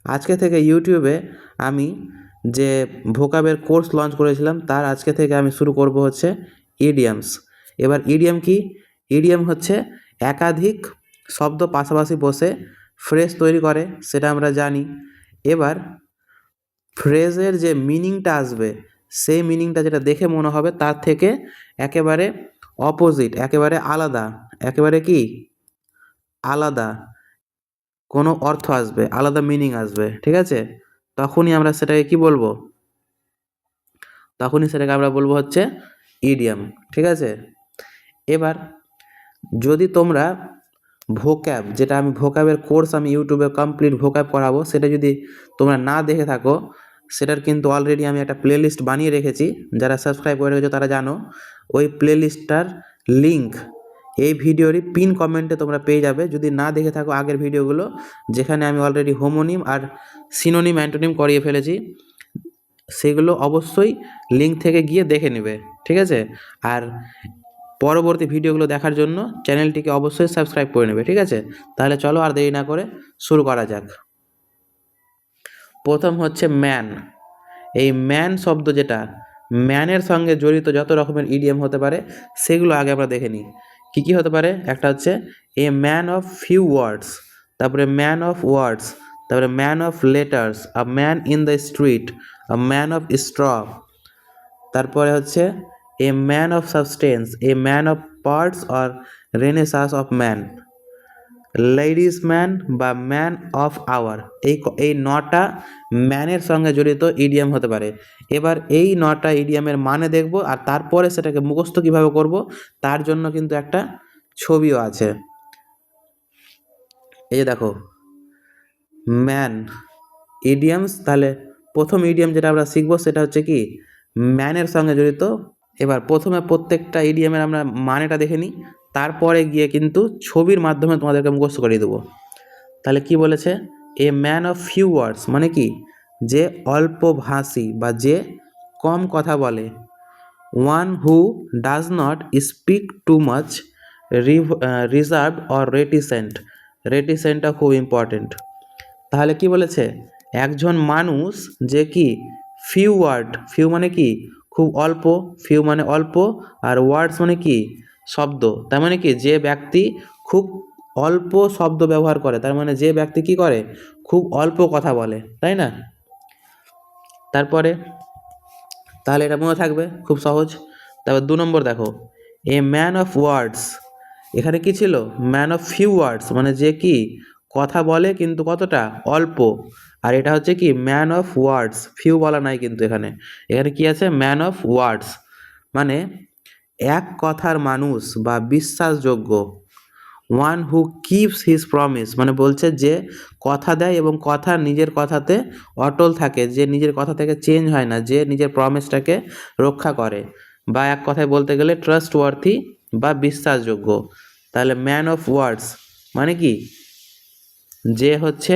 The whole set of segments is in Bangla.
আজকে থেকে ইউটিউবে আমি যে ভোকাবের কোর্স লঞ্চ করেছিলাম তার আজকে থেকে আমি শুরু করব হচ্ছে ইডিয়ামস। এবার ইডিয়াম কি? ইডিয়াম হচ্ছে একাধিক শব্দ পাশাপাশি বসে ফ্রেজ তৈরি করে, সেটা আমরা জানি। এবার ফ্রেজের যে মিনিংটা আসবে, সেই মিনিংটা যেটা দেখে মনে হবে তার থেকে একেবারে অপোজিট, একেবারে আলাদা, একেবারে কি আলাদা কোনো অর্থ আসবে, আলাদা মিনিং আসবে, ঠিক আছে? তখনই আমরা সেটাকে কি বলবো? তখনই সেটাকে আমরা বলবো হচ্ছে ইডিয়াম, ঠিক আছে? এবার যদি তোমরা ভোক্যাব, যেটা আমি ভোক্যাবের কোর্স আমি ইউটিউবে কমপ্লিট ভোক্যাব করাবো, সেটা যদি তোমরা না দেখে থাকো, সেটার কিন্তু অলরেডি আমি একটা প্লেলিস্ট বানিয়ে রেখেছি। যারা সাবস্ক্রাইব করে রেখেছো তারা জানো। ওই প্লেলিস্টটার লিঙ্ক এই ভিডিওরই পিন কমেন্টে তোমরা পেয়ে যাবে, যদি না দেখে থাকো আগের ভিডিওগুলো, যেখানে আমি অলরেডি হোমোনিম আর সিনোনিম অ্যান্টোনিম করিয়ে ফেলেছি। সেগুলো অবশ্যই লিঙ্ক থেকে গিয়ে দেখে নেবে, ঠিক আছে? আর পরবর্তী ভিডিওগুলো দেখার জন্য চ্যানেলটিকে অবশ্যই সাবস্ক্রাইব করে নেবে, ঠিক আছে? তাহলে চলো আর দেরি না করে শুরু করা যাক। প্রথম হচ্ছে ম্যান। এই ম্যান শব্দ, যেটা ম্যানের সঙ্গে জড়িত যত রকমের ইডিয়াম হতে পারে সেগুলো আগে আমরা দেখে নিই। কী কী হতে পারে? একটা হচ্ছে এ ম্যান অফ ফিউ ওয়ার্ডস, তারপরে ম্যান অফ ওয়ার্ডস, তারপরে man of letters, a man in the street, a man of straw, তারপরে হচ্ছে এ man of substance, A man of parts or Renaissance of man, ladies man বা ম্যান অফ আওয়ার। এই নটা ম্যানের সঙ্গে জড়িত ইডিয়াম হতে পারে। এবার এই নটা ইডিয়ামের মানে দেখব, আর তারপরে সেটাকে মুখস্থ কীভাবে করব তার জন্য কিন্তু একটা ছবিও আছে। এই যে দেখো ম্যান ইডিয়ামস। তাহলে প্রথম ইডিয়াম যেটা আমরা শিখবো সেটা হচ্ছে কি ম্যানের সঙ্গে জড়িত। এবার প্রথমে প্রত্যেকটা ইডিয়ামের আমরা মানেটা দেখে নিই, তারপরে গিয়ে কিন্তু ছবির মাধ্যমে তোমাদেরকে মুখস্থ করিয়ে দেবো। তাহলে কি বলেছে? A man of few words মানে কি? যে অল্পভাষী বা যে কম কথা বলে। One who does not speak too much, reserve or reticent. রেটিসেন্টটা খুব ইম্পর্টেন্ট। তাহলে কি বলেছে? একজন মানুষ যে কি ফিউ ওয়ার্ড, ফিউ মানে কি খুব অল্প, ফিউ মানে অল্প, আর ওয়ার্ডস মানে কি শব্দ। তার মানে কি যে ব্যক্তি খুব অল্প শব্দ ব্যবহার করে, তার মানে যে ব্যক্তি কি করে খুব অল্প কথা বলে, তাই না? তারপরে তাহলে এটা মনে থাকবে, খুব সহজ। তারপর 2 নম্বর দেখো, এ ম্যান অফ ওয়ার্ডস। এখানে কি ছিল? ম্যান অফ ফিউ ওয়ার্ডস মানে যে কি কথা বলে কিন্তু কতটা অল্প। আর এটা হচ্ছে কি ম্যান অফ ওয়ার্ডস, ফিউ বলা নাই কিন্তু এখানে। এখানে কি আছে? ম্যান অফ ওয়ার্ডস মানে এক কথার মানুষ বা বিশ্বাসযোগ্য। One who keeps his promise মানে বলছে যে কথা দেয় এবং কথা নিজের কথাতে অটল থাকে, যে নিজের কথা থেকে চেঞ্জ হয় না, যে নিজের প্রমিসটাকে রক্ষা করে, বা এক কথায় বলতে গেলে ট্রাস্ট ওয়ার্থি বা বিশ্বাসযোগ্য। তাহলে ম্যান অফ ওয়ার্ডস মানে কি যে হচ্ছে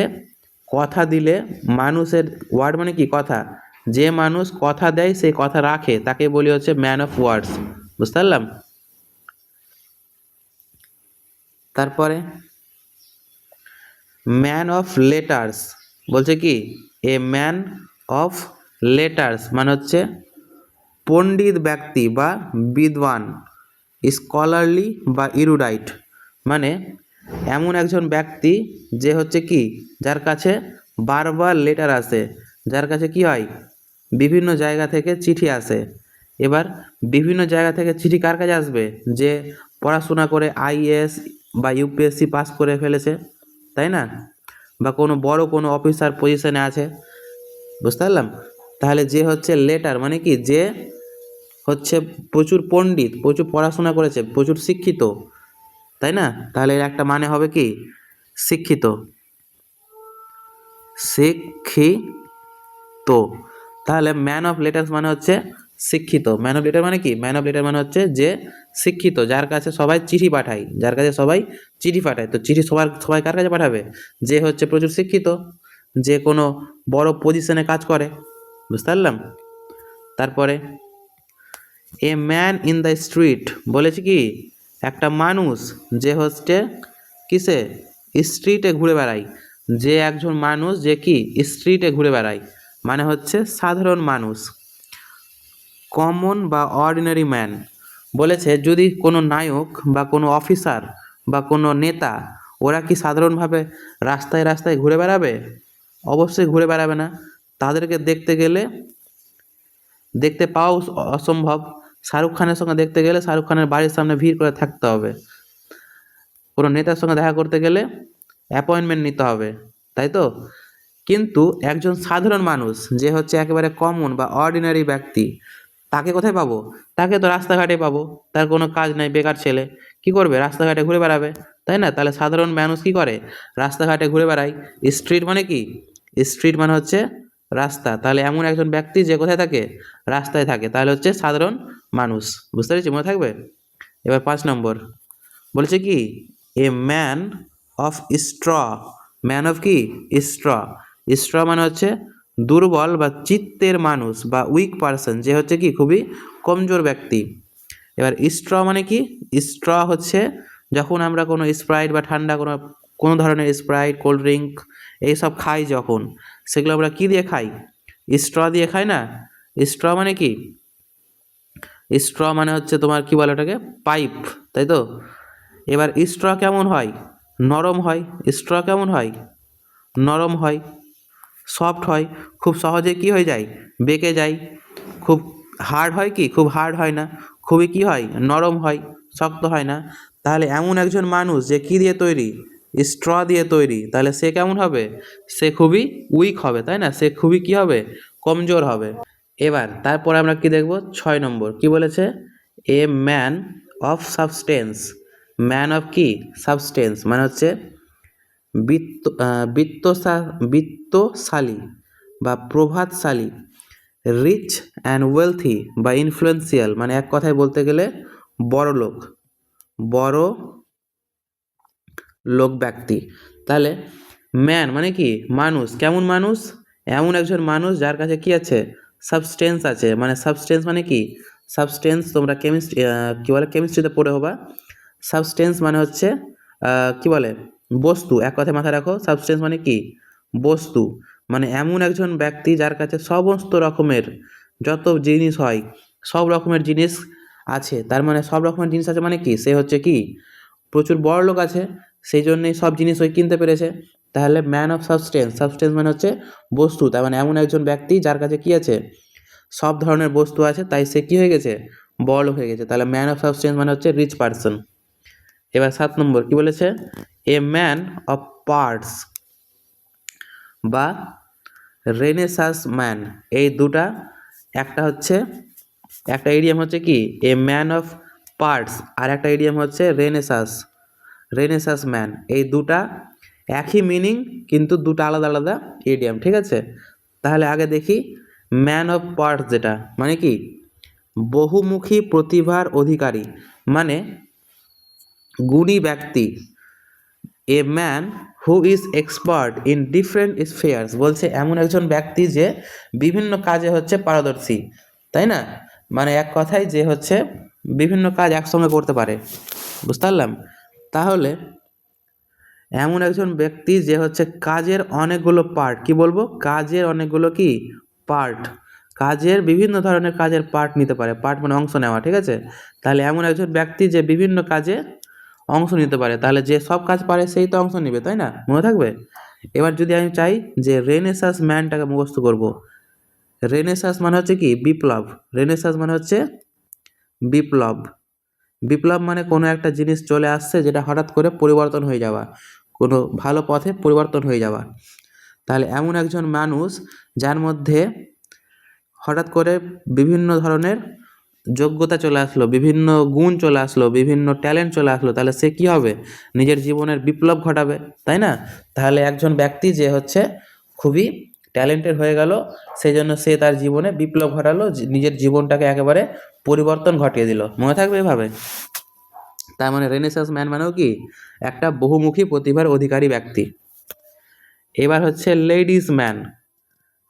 কথা দিলে মানুষের, ওয়ার্ড মানে কি কথা, যে মানুষ কথা দেয় সেই কথা রাখে তাকে বলি হচ্ছে ম্যান অফ ওয়ার্ডস। বুঝতে পারলাম? তারপরে ম্যান অফ লেটার্স বলছে কি এ ম্যান অফ লেটার্স মানে হচ্ছে পণ্ডিত ব্যক্তি বা বিদ্বান, স্কলারলি বা ইরুডাইট মানে এমন একজন ব্যক্তি যে হচ্ছে কি যার কাছে বারবার লেটার আসে, যার কাছে কি হয় বিভিন্ন জায়গা থেকে চিঠি আসে। এবার বিভিন্ন জায়গা থেকে চিঠি কার কাছে আসবে? যে পড়াশোনা করে আইএএস বা ইউপিএসসি পাস করে ফেলেছে, তাই না? বা কোনো বড় কোনো অফিসার পজিশনে আছে। বুঝতে পারলাম? তাহলে যে হচ্ছে লেটার মানে কি যে হচ্ছে প্রচুর পণ্ডিত, প্রচুর পড়াশোনা করেছে, প্রচুর শিক্ষিত, তাই না? তাহলে এর একটা মানে হবে কি শিক্ষিত, শিক্ষিত। তাহলে ম্যান অফ লেটার্স মানে হচ্ছে শিক্ষিত। ম্যান অফ লেটার মানে কি? ম্যান অফ লেটার মানে হচ্ছে যে শিক্ষিত, যার কাছে সবাই চিঠি পাঠায়, যার কাছে সবাই চিঠি পাঠায়। তো চিঠি সবাই কার কাছে পাঠাবে? যে হচ্ছে প্রচুর শিক্ষিত, যে কোনো বড় পজিশনে কাজ করে। বুঝতে পারলাম? তারপরে a man in the street বলেছে কি একটা মানুষ যে হচ্ছে কিসে স্ট্রিটে ঘুরে বেড়ায়। যে একজন মানুষ যে কি স্ট্রিটে ঘুরে বেড়ায়, মানে হচ্ছে সাধারণ মানুষ, কমন বা অর্ডিনারি ম্যান। বলেছে যদি কোনো নায়ক বা কোনো অফিসার বা কোনো নেতা ওরা কি সাধারণভাবে রাস্তায় রাস্তায় ঘুরে বেড়াবে? অবশ্যই ঘুরে বেড়াবে না। তাদেরকে দেখতে গেলে, দেখতে পাওয়াও অসম্ভব। শাহরুখ খানের সঙ্গে দেখতে গেলে শাহরুখ খানের বাড়ির সামনে ভিড় করে থাকতে হবে। কোনো নেতার সঙ্গে দেখা করতে গেলে অ্যাপয়েন্টমেন্ট নিতে হবে, তাই তো? কিন্তু একজন সাধারণ মানুষ যে হচ্ছে একেবারে কমন বা অর্ডিনারি ব্যক্তি, তাকে কোথায় পাবো? তাকে তো রাস্তাঘাটে পাবো। তার কোনো কাজ নাই, বেকার ছেলে। কি করবে? রাস্তাঘাটে ঘুরে বেড়াবে, তাই না? তাহলে সাধারণ মানুষ কি করে? রাস্তাঘাটে ঘুরে বেড়ায়। স্ট্রিট মানে কি? স্ট্রিট মানে হচ্ছে রাস্তা। তাহলে এমন একজন ব্যক্তি যে কোথায় থাকে? রাস্তায় থাকে। তাহলে হচ্ছে সাধারণ মানুষ। বুঝতে পেরেছি? মনে থাকবে? এবার 5 নম্বর বলেছে কি, এ man of straw. Man of কি? স্ট্র। স্ট্র মানে হচ্ছে দুর্বল বা চিত্তের মানুষ বা উইক পারসন, যে হচ্ছে কি খুবই কমজোর ব্যক্তি। এবার স্ট্র মানে কি? স্ট্র হচ্ছে যখন আমরা কোনো স্প্রাইট বা ঠান্ডা কোনো কোনো ধরনের স্প্রাইট, কোল্ড ড্রিঙ্ক এইসব খাই, যখন সেগুলো আমরা কি দিয়ে খাই? স্ট্র দিয়ে খাই না? স্ট্র মানে কি? স্ট্র মানে হচ্ছে তোমার কি বলে ওটাকে? পাইপ, তাই তো? এবার স্ট্র কেমন হয়? নরম হয়। স্ট্র কেমন হয়? নরম হয়, সফট হয়, খুব সহজে কি হয়ে যায়? বেঁকে যায়। খুব হার্ড হয় কি? খুব হার্ড হয় না, খুবই কি হয়? নরম হয়, শক্ত হয় না। তাহলে এমন একজন মানুষ যে কি দিয়ে তৈরি? স্ট্র দিয়ে তৈরি। তাহলে সে কেমন হবে? সে খুবই উইক হবে, তাই না? সে খুবই কি হবে? কমজোর হবে। এবার তারপরে আমরা কি দেখব? 6 নম্বর কি বলেছে? A man of substance. Man of কি? সাবস্টেন্স মানে হচ্ছে বিত্তশালী বা প্রভাবশালী, রিচ অ্যান্ড ওয়েলথি বা ইনফ্লুয়েন্সিয়াল, মানে এক কথায় বলতে গেলে বড়লোক, বড় লোক ব্যক্তি। তাহলে ম্যান মানে কি? মানুষ। কেমন মানুষ? এমন একজন মানুষ যার কাছে কি আছে? সাবস্টেন্স আছে। মানে সাবস্টেন্স মানে কি? সাবস্টেন্স তোমরা কেমিস্ট্রি কি বলে, কেমিস্ট্রিতে পড়ে হবা। সাবস্টেন্স মানে হচ্ছে কি বলে, বস্তু। এক কথায় মাথায় রাখো, সাবস্টেন্স মানে কি? বস্তু। মানে এমন একজন ব্যক্তি যার কাছে সমস্ত রকমের যত জিনিস হয়, সব রকমের জিনিস আছে। তার মানে সব রকমের জিনিস আছে মানে কি? সে হচ্ছে কি প্রচুর বড়লোক আছে, সেই জন্যই সব জিনিস ওই কিনতে পেরেছে। তাহলে ম্যান অফ সাবস্টেন্স। সাবস্টেন্স মানে হচ্ছে বস্তু। তার মানে এমন একজন ব্যক্তি যার কাছে কি আছে? সব ধরনের বস্তু আছে, তাই সে কি হয়ে গেছে? বড়লোক হয়ে গেছে। তাহলে ম্যান অফ সাবস্টেন্স মানে হচ্ছে রিচ পারসন। এবার 7 নম্বর কি বলেছে? এ ম্যান অফ পার্টস বা রেনেসাস ম্যান। এই দুটা, একটা হচ্ছে, একটা ইডিয়াম হচ্ছে কি এ ম্যান অফ পার্টস, আর একটা ইডিয়াম হচ্ছে রেনেসাস, রেনেসাস ম্যান। এই দুটা একই মিনিং, কিন্তু দুটো আলাদা আলাদা ইডিয়াম, ঠিক আছে? তাহলে আগে দেখি ম্যান অফ পার্টস, যেটা মানে কি বহুমুখী প্রতিভার অধিকারী, মানে গুণী ব্যক্তি। A man who is expert in different spheres, বলছে এমন একজন ব্যক্তি যে বিভিন্ন কাজে হচ্ছে পারদর্শী, তাই না? মানে এক কথায় যে হচ্ছে বিভিন্ন কাজ একসঙ্গে করতে পারে। বুঝতে পারলাম? তাহলে এমন একজন ব্যক্তি যে হচ্ছে কাজের অনেকগুলো পার্ট, কি বলবো? কাজের অনেকগুলো কি পার্ট, কাজের বিভিন্ন ধরনের কাজের পার্ট নিতে পারে। পার্ট মানে অংশ নেওয়া, ঠিক আছে? তাহলে এমন একজন ব্যক্তি যে বিভিন্ন কাজে অংশ নিতে পারে, তাহলে যে সব কাজ পারে সেই তো অংশ নিবে, তাই না? মনে থাকবে? এবার যদি আমি চাই যে রেনেসাস ম্যানটাকে মুখস্থ করব। রেনেসাস মানে হচ্ছে কি বিপ্লব। রেনেসাস মানে হচ্ছে বিপ্লব। বিপ্লব মানে কোনো একটা জিনিস চলে আসছে যেটা হঠাৎ করে পরিবর্তন হয়ে যাওয়া, কোনো ভালো পথে পরিবর্তন হয়ে যাওয়া। তাহলে এমন একজন মানুষ যার মধ্যে হঠাৎ করে বিভিন্ন ধরনের যোগ্যতা চলে আসলো, বিভিন্ন গুণ চলে আসলো, বিভিন্ন ট্যালেন্ট চলে আসলো, তাহলে সে কী হবে? নিজের জীবনের বিপ্লব ঘটাবে, তাই না? তাহলে একজন ব্যক্তি যে হচ্ছে খুবই ট্যালেন্টেড হয়ে গেল, সেই জন্য সে তার জীবনে বিপ্লব ঘটালো, নিজের জীবনটাকে একেবারে পরিবর্তন ঘটিয়ে দিল। মনে থাকবে এভাবে? তার মানে রেনেসাস ম্যান মানেও কি একটা বহুমুখী প্রতিভার অধিকারী ব্যক্তি। এবার হচ্ছে লেডিস ম্যান।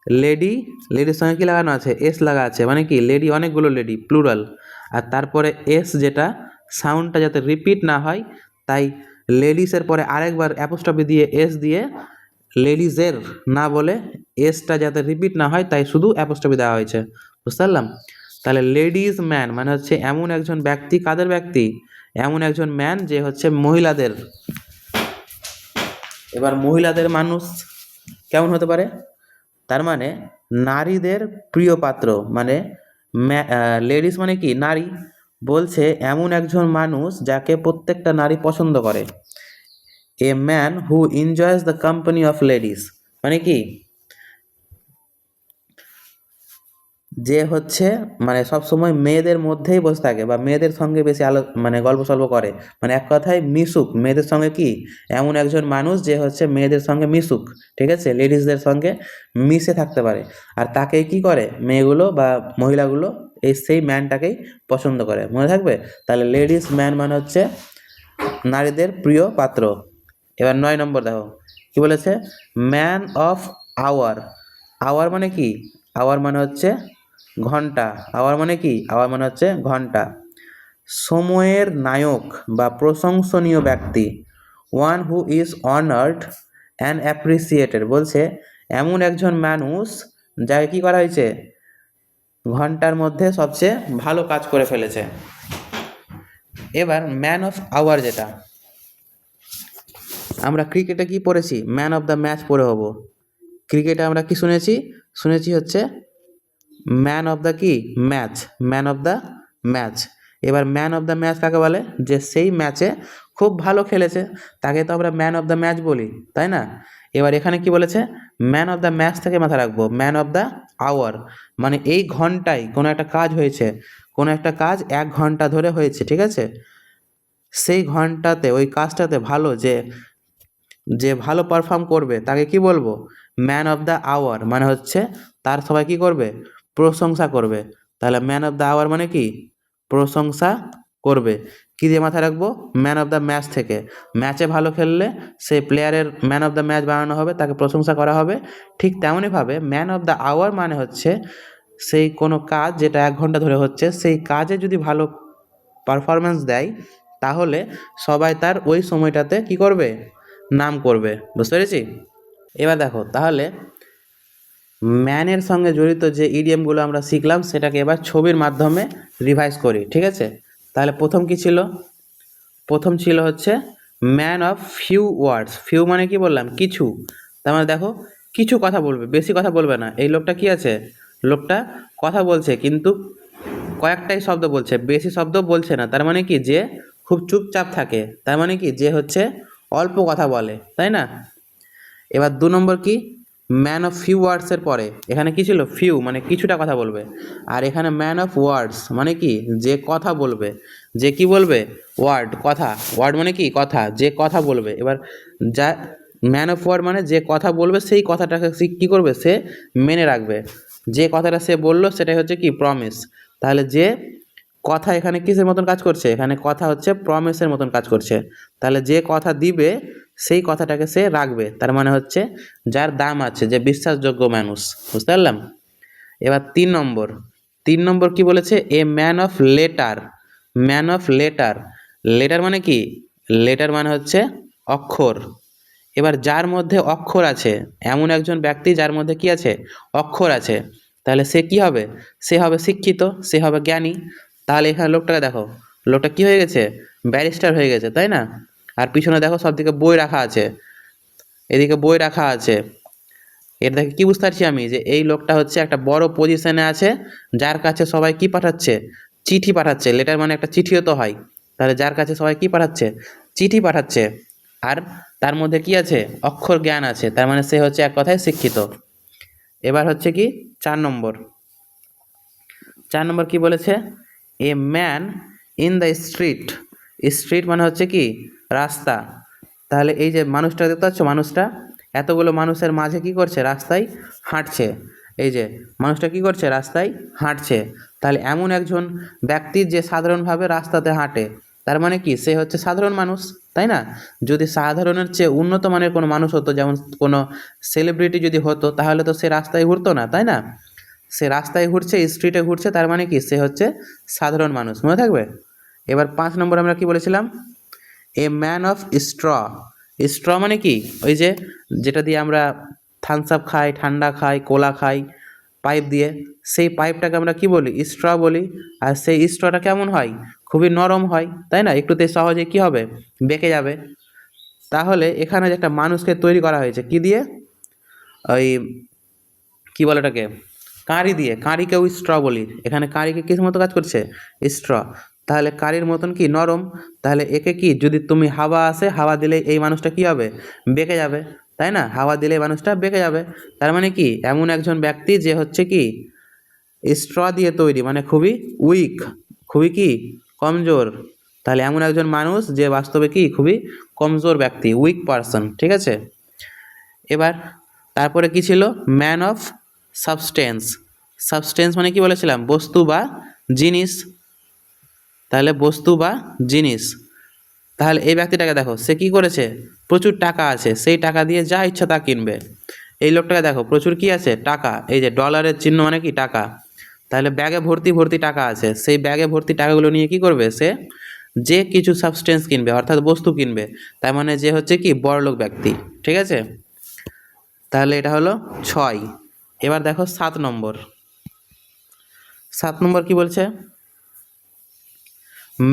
লেডি, লেডির সঙ্গে কী লাগানো আছে? এস লাগা আছে, মানে কি লেডি অনেকগুলো লেডি, প্লুরাল। আর তারপরে এস, যেটা সাউন্ডটা যাতে রিপিট না হয়, তাই লেডিসের পরে আরেকবার অ্যাপোস্ট্রফি দিয়ে এস দিয়ে লেডিজের না বলে এসটা যাতে রিপিট না হয় তাই শুধু অ্যাপোস্ট্রফি দেওয়া হয়েছে, বুঝতে পারলাম। তাহলে লেডিজ ম্যান মানে হচ্ছে এমন একজন ব্যক্তি, কাদের ব্যক্তি? এমন একজন ম্যান যে হচ্ছে মহিলাদের। এবার মহিলাদের মানুষ কেমন হতে পারে? তার মানে নারীদের প্রিয় পাত্র, মানে লেডিস মানে কি? নারী। বলছে এমন একজন মানুষ যাকে প্রত্যেকটা নারী পছন্দ করে। এ man who enjoys the company of ladies মানে কি? যে হচ্ছে মানে সবসময় মেয়েদের মধ্যেই বসে থাকে বা মেয়েদের সঙ্গে বেশি মানে গল্প সল্প করে, মানে এক কথায় মিশুক মেয়েদের সঙ্গে। কি এমন একজন মানুষ যে হচ্ছে মেয়েদের সঙ্গে মিশুক, ঠিক আছে, লেডিসদের সঙ্গে মিশে থাকতে পারে। আর তাকে কি করে মেয়েগুলো বা মহিলাগুলো? এই সেই ম্যানটাকেই পছন্দ করে, মনে থাকবে। তাহলে লেডিস ম্যান মানে হচ্ছে নারীদের প্রিয় পাত্র। এবার 9 নম্বর দেখো কি বলেছে, ম্যান অফ আওয়ার। আওয়ার মানে কি? আওয়ার মানে হচ্ছে ঘন্টা। আওয়ার মানে কি? আওয়ার মানে হচ্ছে ঘন্টা। সময়ের নায়ক বা প্রশংসনীয় ব্যক্তি, one who is honoured and appreciated. বলছে এমন একজন মানুষ যাকে কি করা হয়েছে? ঘন্টার মধ্যে সবচেয়ে ভালো কাজ করে ফেলেছে। এবার ম্যান অফ আওয়ার, যেটা আমরা ক্রিকেটে কি পড়েছি? ম্যান অফ দ্য ম্যাচ পড়ে হব। ক্রিকেটে আমরা কি শুনেছি? শুনেছি হচ্ছে ম্যান অফ দ্য কি? Match, man of the match. এবার ম্যান অফ দ্য ম্যাচ কাকে বলে? যে সেই ম্যাচে খুব ভালো খেলেছে তাকে তো আমরা ম্যান অফ দ্য ম্যাচ বলি, তাই না? এবার এখানে কি বলেছে? ম্যান অফ দ্য ম্যাচ থেকে মাথা রাখবো, ম্যান অফ দ্য আওয়ার মানে এই ঘন্টায় কোনো একটা কাজ হয়েছে, কোনো একটা কাজ 1 ঘন্টা ধরে হয়েছে, ঠিক আছে, সেই ঘন্টাতে ওই কাজটাতে ভালো যে ভালো পারফর্ম করবে তাকে কি বলবো? ম্যান অফ দ্য আওয়ার মানে হচ্ছে তার সবাই কি করবে? প্রশংসা করবে। তাহলে ম্যান অফ দ্য আওয়ার মানে কি? প্রশংসা করবে। কী দিয়ে মাথায় রাখবো? ম্যান অফ দ্য ম্যাচ থেকে। ম্যাচে ভালো খেললে সেই প্লেয়ারের ম্যান অফ দ্য ম্যাচ বানানো হবে, তাকে প্রশংসা করা হবে। ঠিক তেমনইভাবে ম্যান অফ দ্য আওয়ার মানে হচ্ছে সেই কোনো কাজ যেটা 1 ঘন্টা ধরে হচ্ছে, সেই কাজে যদি ভালো পারফরম্যান্স দেয় তাহলে সবাই তার ওই সময়টাতে কি করবে? নাম করবে, বুঝতে পেরেছি? এবার দেখো তাহলে ম্যানের সঙ্গে জড়িত যে ইডিয়মগুলো আমরা শিখলাম সেটাকে এবার ছবির মাধ্যমে রিভাইজ করি, ঠিক আছে? তাহলে প্রথম কি ছিল? প্রথম ছিল হচ্ছে man of few words. Few মানে কি বললাম? কিছু। তার মানে দেখো কিছু কথা বলবে, বেশি কথা বলবে না। এই লোকটা কি আছে? লোকটা কথা বলছে কিন্তু কয়েকটাই শব্দ বলছে, বেশি শব্দ বলছে না। তার মানে কি? যে খুব চুপচাপ থাকে। তার মানে কি? যে হচ্ছে অল্প কথা বলে, তাই না? এবার 2 নম্বর কি? ম্যান অফ ফিউ ওয়ার্ডসের পরে এখানে কি ছিল? ফিউ মানে কিছুটা কথা বলবে। আর এখানে ম্যান অফ ওয়ার্ডস মানে কি? যে কথা বলবে। যে কি বলবে? ওয়ার্ড, কথা। ওয়ার্ড মানে কি? কথা, যে কথা বলবে। এবার যা ম্যান অফ ওয়ার্ড মানে যে কথা বলবে সেই কথাটাকে সে কী করবে? সে মেনে রাখবে। যে কথাটা সে বললো সেটাই হচ্ছে কি? প্রমিস। তাহলে যে কথা এখানে কিসের মতন কাজ করছে? এখানে কথা হচ্ছে প্রমিসের মতন কাজ করছে। তাহলে যে কথা দিবে সেই কথাটাকে সে রাখবে। তার মানে হচ্ছে যার দাম আছে, যে বিশ্বাসযোগ্য মানুষ, বুঝতে পারলাম? এবার 3 নম্বর। 3 নম্বর কি বলেছে? A man of letter. Man of letter. Letter মানে কি? লেটার মানে হচ্ছে অক্ষর। এবার যার মধ্যে অক্ষর আছে, এমন একজন ব্যক্তি যার মধ্যে কি আছে? অক্ষর আছে। তাহলে সে কি হবে? সে হবে শিক্ষিত, সে হবে জ্ঞানী। তাহলে এখানে লোকটাকে দেখো, লোকটা কি হয়ে গেছে? ব্যারিস্টার হয়ে গেছে, তাই না? আর পিছনে দেখো সবদিকে বই রাখা আছে, এদিকে বই রাখা আছে। এর দেখে কি বুঝতে পারছি আমি? যে এই লোকটা হচ্ছে একটা বড় পজিশনে আছে, যার কাছে সবাই কি পাঠাচ্ছে? চিঠি পাঠাচ্ছে। লেটার মানে একটা চিঠিও তো হয়। তাহলে যার কাছে সবাই কি পাঠাচ্ছে? চিঠি পাঠাচ্ছে। আর তার মধ্যে কি আছে? অক্ষর জ্ঞান আছে। তার মানে সে হচ্ছে এক কথায় শিক্ষিত। এবার হচ্ছে কি 4 নম্বর। 4 নম্বর কি বলেছে? A man in the street. Street মানে হচ্ছে কি? রাস্তা। তাহলে এই যে মানুষটা দেখতে পাচ্ছ, মানুষটা এতগুলো মানুষের মাঝে কি করছে? রাস্তায় হাঁটছে। এই যে মানুষটা কি করছে? রাস্তায় হাঁটছে। তাহলে এমন একজন ব্যক্তি যে সাধারণভাবে রাস্তাতে হাঁটে, তার মানে কি? সে হচ্ছে সাধারণ মানুষ, তাই না? যদি সাধারণের চেয়ে উন্নত মানের কোনো মানুষ হতো, যেমন কোনো সেলিব্রিটি যদি হতো, তাহলে তো সে রাস্তায় ঘুরতো না, তাই না? সে রাস্তায় ঘুরছে, স্ট্রিটে ঘুরছে, তার মানে কি? সে হচ্ছে সাধারণ মানুষ, মনে থাকবে? এবার 5 নম্বর আমরা কি বলেছিলাম? এ ম্যান অফ স্ট্র। স্ট্র মানে কি, ওই যে যেটা দিয়ে আমরা থামস আপ খাই, ঠান্ডা খাই, কোলা খাই পাইপ দিয়ে, সেই পাইপটাকে আমরা কি বলি, স্ট্র বলি। আর সেই স্ট্রটা কেমন হয়, খুবই নরম হয়, তাই না, একটুতে সহজে কি হবে, বেঁকে যাবে। তাহলে এখানে যে একটা মানুষকে তৈরি করা হয়েছে কি দিয়ে, ওই কি বলে ওটাকে, কাঁড়ি দিয়ে। কাঁড়িকেও স্ট্র বলি, এখানে কাঁড়িকে কিস মতো কাজ করছে, স্ট্র। তাহলে কাঁড়ির মতন কি নরম, তাহলে একে কি, যদি তুমি হাওয়া আসে, হাওয়া দিলে এই মানুষটা কি হবে, বেঁকে যাবে, তাই না, হাওয়া দিলে এই মানুষটা বেঁকে যাবে। তার মানে কি, এমন একজন ব্যক্তি যে হচ্ছে কি স্ট্র দিয়ে তৈরি, মানে খুবই উইক, খুবই কি কমজোর। তাহলে এমন একজন মানুষ যে বাস্তবে কি খুবই কমজোর ব্যক্তি, উইক পারসন, ঠিক আছে। এবার তারপরে কি ছিল, ম্যান অফ সাবস্টেন্স। সাবস্টেন্স মানে কি বলেছিলাম, বস্তু বা জিনিস। তাহলে বস্তু বা জিনিস। তাহলে এই ব্যক্তিটাকে দেখো, সে কি করেছে, প্রচুর টাকা আছে, সেই টাকা দিয়ে যা ইচ্ছা তা কিনবে। এই লোকটাকে দেখো, প্রচুর কি আছে, টাকা, এই যে ডলারের চিহ্ন মানে কি টাকা। তাহলে ব্যাগে ভর্তি ভর্তি টাকা আছে, সেই ব্যাগে ভর্তি টাকাগুলো নিয়ে কি করবে, সে যে কিছু সাবস্টেন্স কিনবে, অর্থাৎ বস্তু কিনবে। তার মানে যে হচ্ছে কি বড়লোক ব্যক্তি, ঠিক আছে। তাহলে এটা হলো 6। এবার দেখো 7 নম্বর। 7 নম্বর কি বলছে,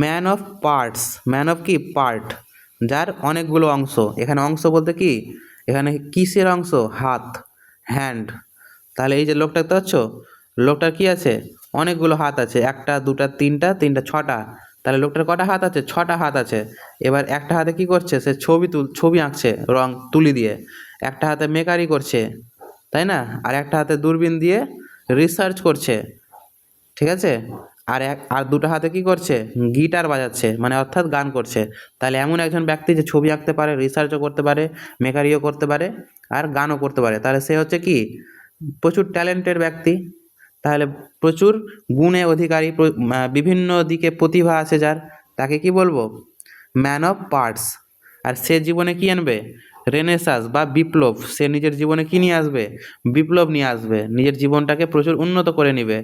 man of parts. Man of কি, পার্ট, যার অনেকগুলো অংশ। এখানে অংশ বলতে কি, এখানে কিসের অংশ, হাত, হ্যান্ড। তাহলে এই যে লোকটা দেখতে পাচ্ছ, লোকটার কি আছে, অনেকগুলো হাত আছে, একটা দুটা তিনটা, ছটা। তাহলে লোকটার কটা হাত আছে, 6টা হাত আছে। এবার একটা হাতে কি করছে, সে ছবি আঁকছে রং তুলি দিয়ে, একটা হাতে মেকারি করছে, তাই না, আর একটা হাতে দূরবীন দিয়ে রিসার্চ করছে, ঠিক আছে। আর দুটো হাতে কি করছে, গিটার বাজাচ্ছে, মানে অর্থাৎ গান করছে। তাহলে এমন একজন ব্যক্তি যে ছবি আঁকতে পারে, রিসার্চও করতে পারে, মেকারিও করতে পারে, আর গানও করতে পারে, তাহলে সে হচ্ছে কি প্রচুর ট্যালেন্টেড ব্যক্তি। তাহলে প্রচুর গুণে অধিকারী, বিভিন্ন দিকে প্রতিভা আছে যার, তাকে কি বলবো, ম্যান অফ পার্টস। আর সে জীবনে কি আনবে, রেনেসাস বা বিপ্লব। সে নিজের জীবনে কি নিয়ে আসবে, বিপ্লব নিয়ে আসবে, নিজের জীবনটাকে প্রচুর উন্নত করে নিবে,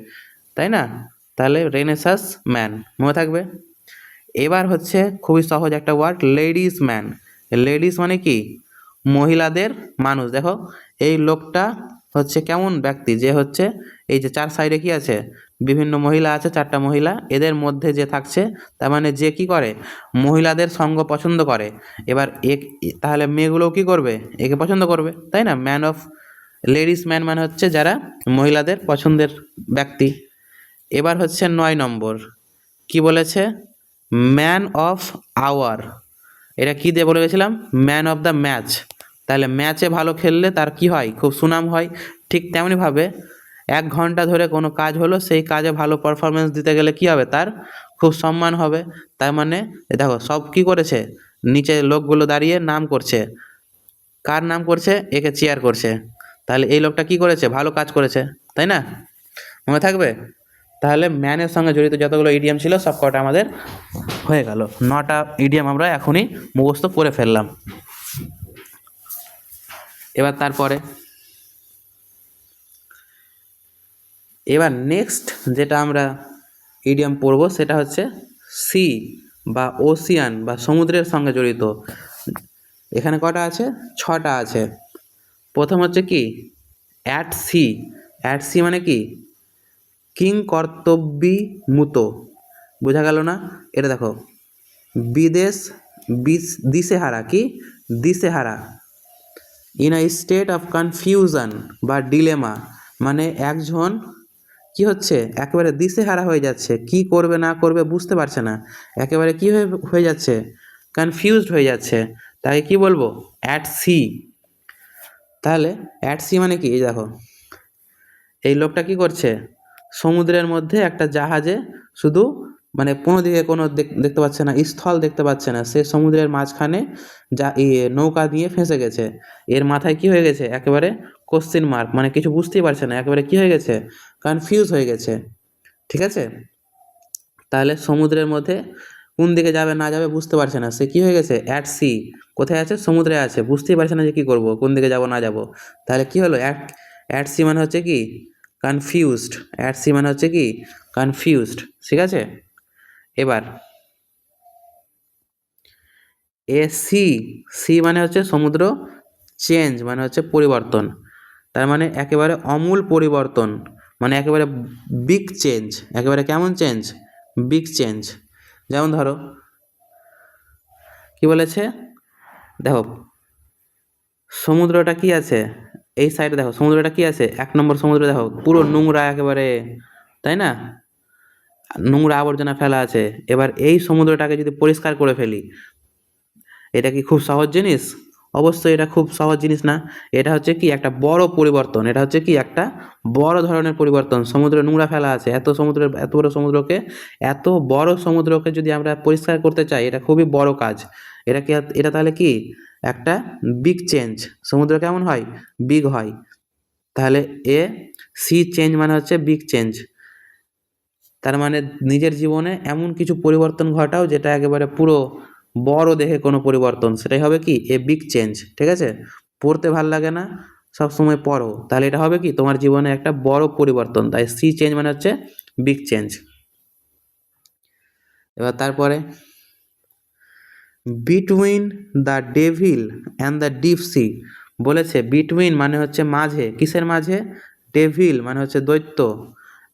তাই না। তাহলে রেনেসাস ম্যান, মনে থাকবে। এবার হচ্ছে খুবই সহজ একটা ওয়ার্ড, লেডিস ম্যান। লেডিস মানে কি, মহিলাদের মানুষ। দেখো এই লোকটা হচ্ছে কেমন ব্যক্তি, যে হচ্ছে এই যে 4 সাইডে কি আছে, বিভিন্ন মহিলা আছে, 4টা মহিলা, এদের মধ্যে যে থাকছে, তার মানে যে কি করে, মহিলাদের সঙ্গ পছন্দ করে। এবার তাহলে মেয়েগুলোও কি করবে, একে পছন্দ করবে, তাই না। ম্যান অফ, লেডিস ম্যান মানে হচ্ছে যারা মহিলাদের পছন্দের ব্যক্তি। এবার হচ্ছে 9 নম্বর, কি বলেছে, ম্যান অফ আওয়ার। এটা কি দিয়ে বলে গেছিলাম, ম্যান অফ দ্য ম্যাচ। তাহলে ম্যাচে ভালো খেললে তার কি হয়, খুব সুনাম হয়। ঠিক তেমনিভাবে 1 ঘন্টা ধরে কোনো কাজ হলো, সেই কাজে ভালো পারফরমেন্স দিতে গেলে কি হবে, তার খুব সম্মান হবে। তার মানে দেখো সব কি করেছে, নিচে লোকগুলো দাঁড়িয়ে নাম করছে, কার নাম করছে, একে চেয়ার করছে। তাহলে এই লোকটা কি করেছে, ভালো কাজ করেছে, তাই না, মনে থাকবে। তাহলে ম্যানের সঙ্গে জড়িত যতগুলো ইডিয়াম ছিল সব কটা আমাদের হয়ে গেল। 9টা ইডিয়াম আমরা এখনই মুখস্থ করে ফেললাম। এবার তারপরে এবার নেক্সট যেটা আমরা ইডিয়াম পড়ব সেটা হচ্ছে সি বা ওসিয়ান বা সমুদ্রের সঙ্গে জড়িত। এখানে কটা আছে, 6টা আছে। প্রথম হচ্ছে কি, অ্যাট সি। অ্যাট সি মানে কি, কিং কর্তব্যী মুত, বোঝা গেল না। এটা দেখো, বিদেশ, দিশেহারা, কি দিশেহারা, in a state of confusion বা ডিলেমা, মানে একজন কি হচ্ছে, একেবারে দিশেহারা হয়ে যাচ্ছে, কি করবে না করবে বুঝতে পারছে না, একেবারে কি হয়ে যাচ্ছে, কনফিউজড হয়ে যাচ্ছে, তাকে কি বলবো, অ্যাট সি। তাহলে অ্যাট সি মানে কি, এই দেখো এই লোকটা কি করছে, সমুদ্রের মধ্যে একটা জাহাজে, শুধু মানে কোনো দিকে কোনো দেখতে পাচ্ছে না, স্থল দেখতে পাচ্ছে না, সে সমুদ্রের মাঝখানে যা নৌকা দিয়ে ফেঁসে গেছে। এর মাথায় কি হয়ে গেছে, একেবারে কোশ্চেন মার্ক, মানে কিছু বুঝতেই পারছে না, একেবারে কি হয়ে গেছে, কনফিউজ হয়ে গেছে, ঠিক আছে। তাহলে সমুদ্রের মধ্যে কোন দিকে যাবে না যাবে বুঝতে পারছে না, সে কি হয়ে গেছে, অ্যাট সি, কোথায় আছে, সমুদ্রে আছে, বুঝতেই পারছে না যে কী করবো, কোন দিকে যাব না যাব। তাহলে কি হলো, অ্যাট সি মানে হচ্ছে কি কনফিউজড। অ্যাট সি মানে হচ্ছে কি কনফিউজড, ঠিক আছে। এবার এ সি, সি মানে হচ্ছে সমুদ্র, চেঞ্জ মানে হচ্ছে পরিবর্তন, তার মানে একেবারে আমূল পরিবর্তন, মানে একেবারে বিগ চেঞ্জ, একেবারে কেমন চেঞ্জ, বিগ চেঞ্জ। যেমন ধরো কি বলেছে, দেখো সমুদ্রটা কি আছে, এই সাইডে দেখো সমুদ্রটা কি আছে, 1 নম্বর সমুদ্র দেখো পুরো নোংরা একেবারে, তাই না, নোংরা আবর্জনা ফেলা আছে। এবার এই সমুদ্রটাকে যদি পরিষ্কার করে ফেলি, এটা কি খুব সহজ জিনিস? অবশ্যই এটা খুব সহজ জিনিস না। এটা হচ্ছে কি একটা বড় পরিবর্তন, এটা হচ্ছে কি একটা বড় ধরনের পরিবর্তন। সমুদ্রে নোংরা ফেলা আছে, এত বড় সমুদ্রকে, এত বড় সমুদ্রকে যদি আমরা পরিষ্কার করতে চাই, এটা খুবই বড় কাজ। এটা কি, এটা তাহলে কি একটা বিগ চেঞ্জ। সমুদ্র কেমন হয়, বিগ হয়। তাহলে এ সি চেঞ্জ মানে হচ্ছে বিগ চেঞ্জ, তার মানে নিজের জীবনে এমন কিছু পরিবর্তন ঘটাও যেটা একেবারে পুরো বড় দেখে কোনো পরিবর্তন, সেটাই হবে কি এ বিগ চেঞ্জ। ঠিক আছে, পড়তে ভাল লাগে না, সব সময় পড়ো, তাহলে এটা হবে কি তোমার জীবনে একটা বড় পরিবর্তন। তাই সি চেঞ্জ মানে হচ্ছে বিগ চেঞ্জ। এবার তারপরে between the devil and the deep sea, বলেছে বিটুইন মানে হচ্ছে মাঝে, কিসের মাঝে, ডেভিল মানে হচ্ছে দৈত্য,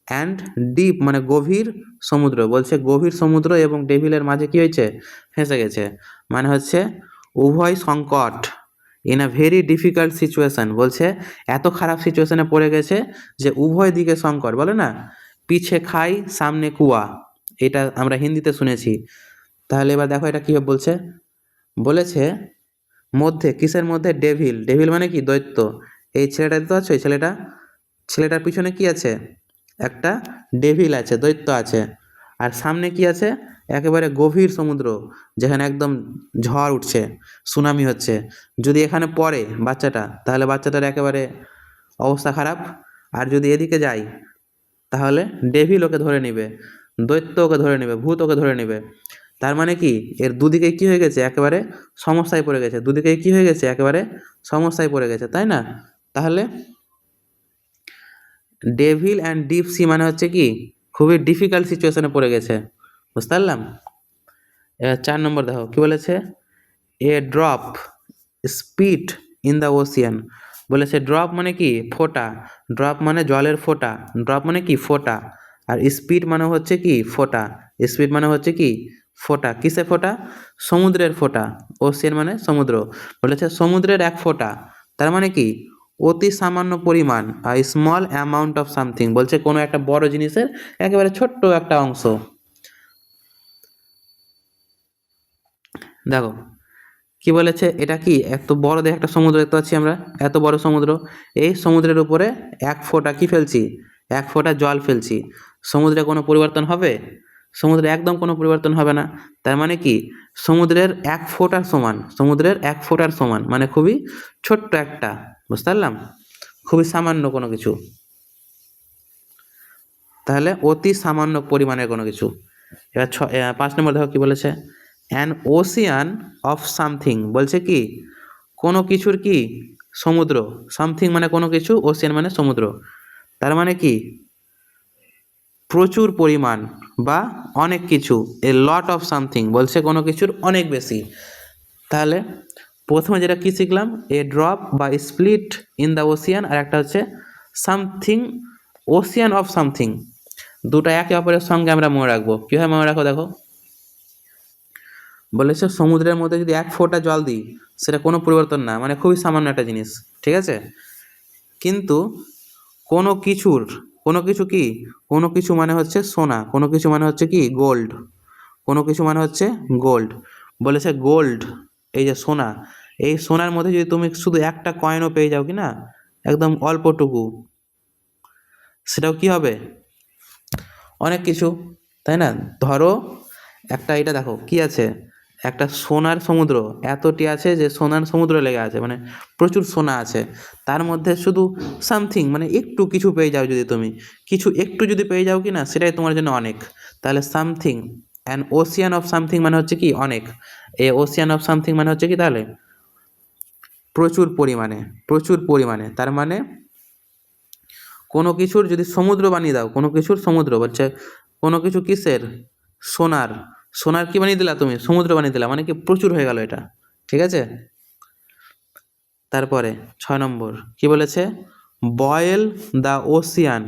অ্যান্ড ডিপ মানে গভীর সমুদ্র, বলছে গভীর সমুদ্র এবং ডেভিলের মাঝে কি হয়েছে, ফেঁসে গেছে, মানে হচ্ছে উভয় সংকট, in a very difficult situation, বলছে এত খারাপ সিচুয়েশনে পড়ে গেছে যে উভয় দিকে সংকট, বলে না পিছে খাই সামনে কুয়া, এটা আমরা হিন্দিতে শুনেছি। তাহলে এবার দেখো এটা কীভাবে বলছে, বলেছে মধ্যে, কিসের মধ্যে, ডেভিল, ডেভিল মানে কি দৈত্য, এই ছেলেটা দেখতে পাচ্ছ, এই ছেলেটার পিছনে কি আছে, একটা ডেভিল আছে, দৈত্য আছে, আর সামনে কি আছে, একেবারে গভীর সমুদ্র, যেখানে একদম ঝড় উঠছে, সুনামি হচ্ছে। যদি এখানে পড়ে বাচ্চাটা, তাহলে বাচ্চাটার একেবারে অবস্থা খারাপ। আর যদি এদিকে যায়, তাহলে ডেভিল ওকে ধরে নেবে, দৈত্য ওকে ধরে নেবে, ভূত ওকে ধরে নেবে। তার মানে কি এর দুদিকে কি হয়ে গেছে, একেবারে সমস্যায় পড়ে গেছে, দুদিকে কি হয়ে গেছে, একেবারে সমস্যায় পড়ে গেছে, তাই না। তাহলে ডেভিল অ্যান্ড ডিপ সি মানে হচ্ছে কি খুবই ডিফিকাল্ট সিচুয়েশনে পড়ে গেছে, বুঝতে পারলাম। এবার 4 নম্বর দেখো কি বলেছে, এ ড্রপ স্পিট ইন দ্য ওশিয়ান, বলেছে ড্রপ মানে কি ফোঁটা, ড্রপ মানে জলের ফোঁটা, ড্রপ মানে কি ফোঁটা, আর স্পিড মানে হচ্ছে কি ফোঁটা, স্পিড মানে হচ্ছে কি ফোঁটা, কিসে ফোঁটা, সমুদ্রের ফোঁটা, ওশিয়ান মানে সমুদ্র, বলেছে সমুদ্রের এক ফোঁটা, তার মানে কি অতি সামান্য পরিমাণ, আর স্মল অ্যামাউন্ট অফ সামথিং, বলছে কোনো একটা বড় জিনিসের একেবারে ছোট্ট একটা অংশ। দেখো কি বলেছে, এটা কি এত বড় দেখে একটা সমুদ্র দেখতে পাচ্ছি আমরা, এত বড় সমুদ্র, এই সমুদ্রের উপরে এক ফোঁটা কি ফেলছি, এক ফোঁটা জল ফেলছি, সমুদ্রে কোনো পরিবর্তন হবে, সমুদ্রে একদম কোনো পরিবর্তন হবে না। তার মানে কি সমুদ্রের এক ফোঁটার সমান, সমুদ্রের এক ফোঁটার সমান মানে খুবই ছোট্ট একটা, বুঝতে পারলাম, খুবই সামান্য কোনো কিছু, তাহলে অতি সামান্য পরিমাণের কোনো কিছু। এবার 5 নম্বর দেখো কি বলেছে, অ্যান ওশিয়ান অফ সামথিং, বলছে কি কোনো কিছুর কি সমুদ্র, সামথিং মানে কোনো কিছু, ওশিয়ান মানে সমুদ্র, তার মানে কি প্রচুর পরিমাণ বা অনেক কিছু, এ লট অফ সামথিং, বলছে কোনো কিছুর অনেক বেশি। তাহলে প্রথমে যেটা কি শিখলাম, এ ড্রপ বা স্প্লিট ইন দ্য ওশিয়ান, আর একটা হচ্ছে সামথিং, ওশিয়ান অফ সামথিং, দুটো একে অপরের সঙ্গে আমরা মনে রাখবো। কীভাবে মনে রাখো দেখো, বলেছে সমুদ্রের মধ্যে যদি এক ফোঁটা জল দিই, সেটা কোনো পরিবর্তন না, মানে খুবই সামান্য একটা জিনিস, ঠিক আছে। কিন্তু কোনো কিছুর, কোনো কিছু কি, কোনো কিছু মানে হচ্ছে সোনা, কোনো কিছু মানে হচ্ছে কি গোল্ড, কোনো কিছু মানে হচ্ছে গোল্ড, বলেছে গোল্ড, এই যে সোনা, এই সোনার মধ্যে যদি তুমি শুধু একটা কয়েনও পেয়ে যাও কি না, একদম অল্পটুকু, সেটাও কি হবে অনেক কিছু, তাই না। ধরো একটা, এটা দেখো কি আছে, একটা সোনার সমুদ্র, এতটি আছে যে সোনার সমুদ্র লেগে আছে, মানে প্রচুর সোনা আছে, তার মধ্যে শুধু সামথিং মানে একটু কিছু পেয়ে যাও, যদি তুমি কিছু একটু যদি পেয়ে যাও কি না, সেটাই তোমার জন্য অনেক। তাহলে something, an Ocean of something মানে হচ্ছে কি অনেক, এ ওশিয়ান অফ সামথিং মানে হচ্ছে কি তাহলে প্রচুর পরিমাণে, প্রচুর পরিমাণে, তার মানে কোনো কিছুর যদি সমুদ্র বানিয়ে দাও, কোনো কিছুর সমুদ্র বলছে, কোনো কিছু কিসের, সোনার, সোনার কি বানিয়ে দিলা তুমি? সমুদ্র বানিয়ে দিলা, মানে কি প্রচুর হয়ে গেল এটা। ঠিক আছে? তারপরে 6 নম্বর কি বলেছে? বয়েল দ্য ওশিয়ান,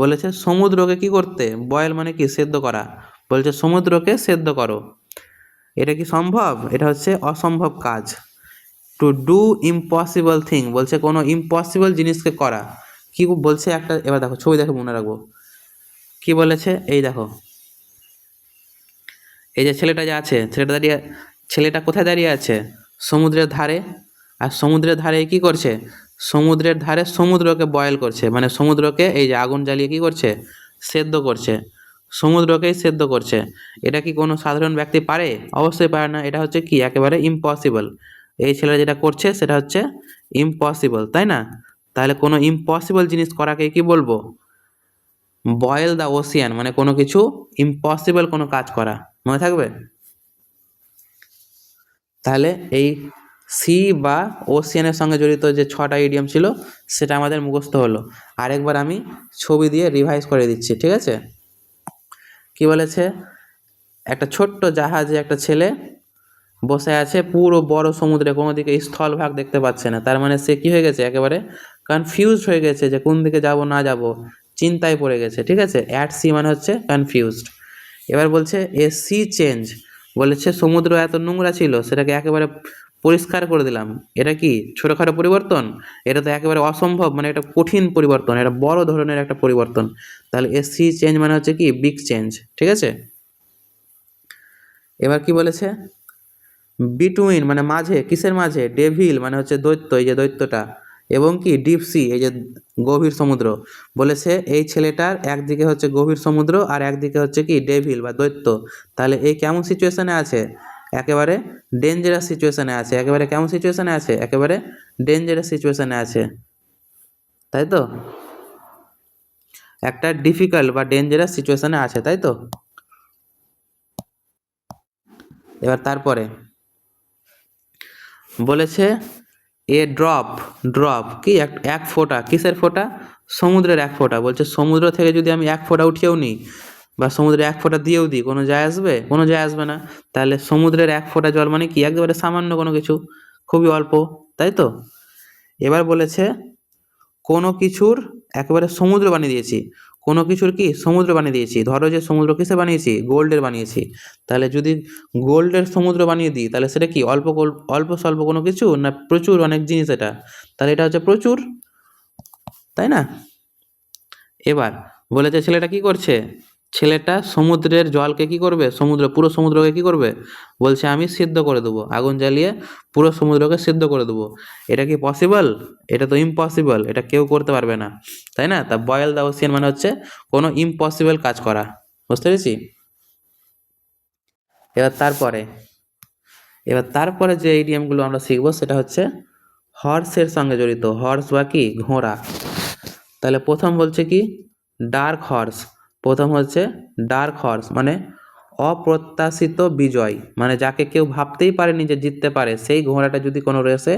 বলেছে সমুদ্রকে কি করতে? বয়েল মানে কি সেদ্ধ করা, বলছে সমুদ্রকে সেদ্ধ করো। এটা কি সম্ভব? এটা হচ্ছে অসম্ভব কাজ। টু ডু ইম্পসিবল থিং, বলছে কোনো ইম্পসিবল জিনিসকে করা। কি বলছে একটা, এবার দেখো ছবি দেখে মনে রাখবো কি বলেছে। এই দেখো, এই যে ছেলেটা যে আছে, ছেলেটা কোথায় দাঁড়িয়ে আছে? সমুদ্রের ধারে। আর সমুদ্রের ধারে কি করছে? সমুদ্রের ধারে সমুদ্রকে বয়েল করছে, মানে সমুদ্রকে এই যে আগুন জ্বালিয়ে কি করছে? সেদ্ধ করছে, সমুদ্রকেই সেদ্ধ করছে। এটা কি কোনো সাধারণ ব্যক্তি পারে? অবশ্যই পারে না। এটা হচ্ছে কি একেবারে ইম্পসিবল। এই ছেলেটা যেটা করছে সেটা হচ্ছে ইম্পসিবল, তাই না? তাহলে কোনো ইম্পসিবল জিনিস করাকে কি বলবো? বয়েল দ্য ওশিয়ান, মানে কোনো কিছু ইম্পসিবল কোনো কাজ করা। মনে থাকবে? তাহলে এই সি বা ওশিয়ানের সঙ্গে জড়িত যে 6টা ইডিয়ম ছিল সেটা আমাদের মুখস্থ হলো। আরেকবার আমি ছবি দিয়ে রিভাইজ করে দিচ্ছি, ঠিক আছে? কি বলেছে? একটা ছোট্ট জাহাজে একটা ছেলে বসে আছে পুরো বড় সমুদ্রে, কোনো দিকে স্থলভাগ দেখতে পাচ্ছে না। তার মানে সে কি হয়ে গেছে? একেবারে কনফিউজড হয়ে গেছে যে কোন দিকে যাব না যাব, চিন্তায় পড়ে গেছে। ঠিক আছে? অ্যাট সি মানে হচ্ছে কনফিউজড। এবার বলছে এ সি চেঞ্জ, বলেছে সমুদ্র এত নোংরা ছিল সেটাকে একেবারে পরিষ্কার করে দিলাম। এটা কি ছোটোখাটো পরিবর্তন? এটা তো একেবারে অসম্ভব, মানে এটা কঠিন পরিবর্তন, এটা বড় ধরনের একটা পরিবর্তন। তাহলে এ সি চেঞ্জ মানে হচ্ছে কি বিগ চেঞ্জ। ঠিক আছে? এবার কি বলেছে? বিটুইন মানে মাঝে, কিসের মাঝে? ডেভিল মানে হচ্ছে দৈত্য, এই যে দৈত্যটা, এবং কি ডিপ সি, এই যে গভীর সমুদ্র। বলেছে এই ছেলেটার একদিকে হচ্ছে গভীর সমুদ্র আর একদিকে হচ্ছে কি ডেভিল বা দৈত্য। তাহলে এই কেমন সিচুয়েশনে আছে? একেবারে ডেঞ্জারাস সিচুয়েশনে আছে। একেবারে কেমন সিচুয়েশনে আছে? একেবারে ডেঞ্জারাস সিচুয়েশনে আছে, তাই তো? একটা ডিফিকাল্ট বা ডেঞ্জারাস সিচুয়েশনে আছে, তাই তো? এবার তারপরে বলেছে এ ড্রপ, ড্রপ কি এক ফোঁটা, কিসের ফোঁটা? সমুদ্রের এক ফোঁটা। বলছে সমুদ্র থেকে যদি আমি এক ফোঁটা উঠিয়েও নিই বা সমুদ্রে এক ফোঁটা দিয়েও দিই, কোনো যায় আসবে? কোনো যায় আসবে না। তাহলে সমুদ্রের এক ফোঁটা জল মানে কি একেবারে সামান্য কোনো কিছু, খুবই অল্প, তাই তো? এবার বলেছে কোনো কিছুর একেবারে সমুদ্র বানিয়ে দিয়েছি। কোনো কিছুর কি সমুদ্র বানিয়ে দিয়েছি। ধরো যে সমুদ্র কিসে বানিয়েছি? গোল্ডের বানিয়েছি। তাহলে যদি গোল্ডের সমুদ্র বানিয়ে দিই তাহলে সেটা কি অল্প স্বল্প কোনো কিছু, না প্রচুর অনেক জিনিস এটা? তাহলে এটা হচ্ছে প্রচুর, তাই না? এবার বলেছে ছেলেটা কি করছে? ছেলেটা সমুদ্রের জলকে কি করবে? পুরো সমুদ্রকে কি করবে? বলছে আমি সিদ্ধ করে দেবো, আগুন জ্বালিয়ে পুরো সমুদ্রকে সিদ্ধ করে দেবো। এটা কি পসিবল? এটা তো ইম্পসিবল, এটা কেউ করতে পারবে না, তাই না? তা বয়েল দ্য ওশিয়ান মানে হচ্ছে কোনো ইম্পসিবল কাজ করা। বুঝতে পেরেছি? এবার তারপরে এবার তারপরে যে ইডিয়মগুলো আমরা শিখবো সেটা হচ্ছে হর্সের সঙ্গে জড়িত। হর্স বা কি ঘোড়া। তাহলে প্রথম বলছে কি ডার্ক হর্স। প্রথম হচ্ছে ডার্ক হর্স মানে অপ্রত্যাশিত বিজয়, মানে যাকে কেউ ভাবতেই পারেনি যে জিততে পারে, সেই ঘোড়াটা যদি কোনো রেসে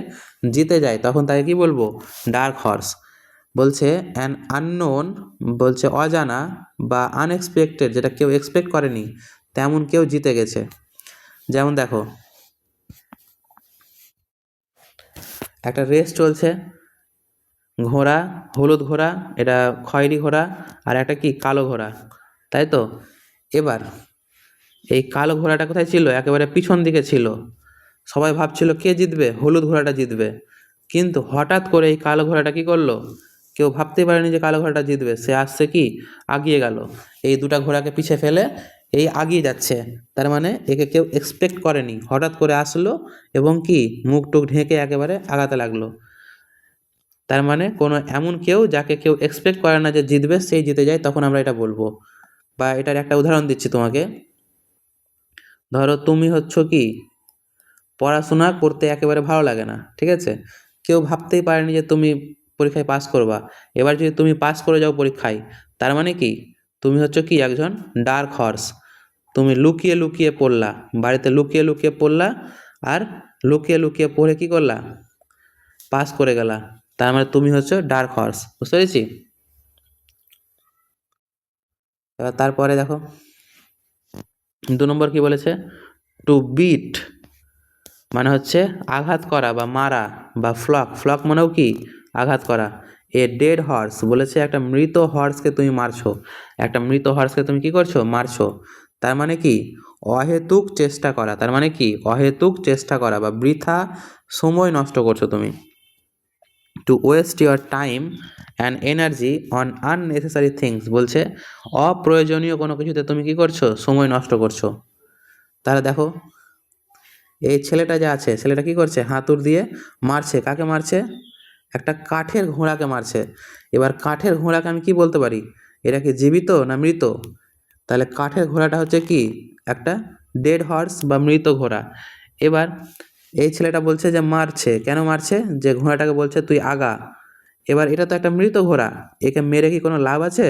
জিতে যায় তখন তাকে কি বলবো? Dark horse. বলছে অ্যান আননোন, বলছে অজানা বা আনএক্সপেক্টেড, যেটা কেউ এক্সপেক্ট করেনি তেমন কেউ জিতে গেছে। যেমন দেখো একটা রেস চলছে, ঘোড়া, হলুদ ঘোড়া, এটা খয়েরি ঘোড়া, আর একটা কি কালো ঘোড়া, তাই তো? এবার এই কালো ঘোড়াটা কোথায় ছিল? একেবারে পিছন দিকে ছিল। সবাই ভাবছিল কে জিতবে? হলুদ ঘোড়াটা জিতবে। কিন্তু হঠাৎ করে এই কালো ঘোড়াটা কি করলো? কেউ ভাবতেই পারেনি যে কালো ঘোড়াটা জিতবে, সে আসছে কি আগিয়ে গেল। এই দুটা ঘোড়াকে পিছে ফেলে এই আগিয়ে যাচ্ছে। তার মানে একে কেউ এক্সপেক্ট করেনি, হঠাৎ করে আসলো এবং কি মুখ টুক ঢেকে একেবারে আগাতে লাগলো। তার মানে কোনো এমন কেউ যাকে কেউ এক্সপেক্ট করে না যে জিতবে, সেই জিতে যায়, তখন আমরা এটা বলবো। বা এটার একটা উদাহরণ দিচ্ছি তোমাকে। ধরো তুমি হচ্ছ কি পড়াশোনা করতে একেবারে ভালো লাগে না, ঠিক আছে? কেউ ভাবতেই পারেনি যে তুমি পরীক্ষায় পাস করবা। এবার যদি তুমি পাস করে যাও পরীক্ষায়, তার মানে কি তুমি হচ্ছ কি একজন ডার্ক হর্স। তুমি লুকিয়ে লুকিয়ে পড়লা, বাড়িতে লুকিয়ে লুকিয়ে পড়লা, আর লুকিয়ে লুকিয়ে পড়ে কি করলা? পাস করে গেলা। তার মানে তুমি হচ্ছে ডার্ক হর্স। বুঝতে পেরেছি? এবার তারপরে দেখো 2 নম্বর কি বলেছে, টু বিট মানে হচ্ছে আঘাত করা বা মারা, বা ফ্লক মানেও কি আঘাত করা। এ ডেড হর্স বলেছে একটা মৃত হর্সকে তুমি মারছো, একটা মৃত হর্সকে তুমি কি করছো, মারছো। তার মানে কি অহেতুক চেষ্টা করা, তার মানে কি অহেতুক চেষ্টা করা বা বৃথা সময় নষ্ট করছো তুমি। To waste your time and energy on unnecessary things বলছে অপ্রয়োজনীয় কোনো কিছুতে তুমি কি করছো, সময় নষ্ট করছো। তাহলে দেখো এই ছেলেটা যে আছে, ছেলেটা কি করছে, হাতুড় দিয়ে মারছে, কাকে মারছে, একটা কাঠের ঘোড়াকে মারছে। এবার কাঠের ঘোড়াকে আমি কি বলতে পারি, এটা কি জীবিত না মৃত? তাহলে কাঠের ঘোড়াটা হচ্ছে কি একটা ডেড হর্স বা মৃত ঘোড়া। এবার এই ছেলেটা বলছে যে মারছে, কেন মারছে, যে ঘোড়াটাকে বলছে তুই আগা। এবার এটা তো একটা মৃত ঘোড়া, একে মেরে কি কোনো লাভ আছে,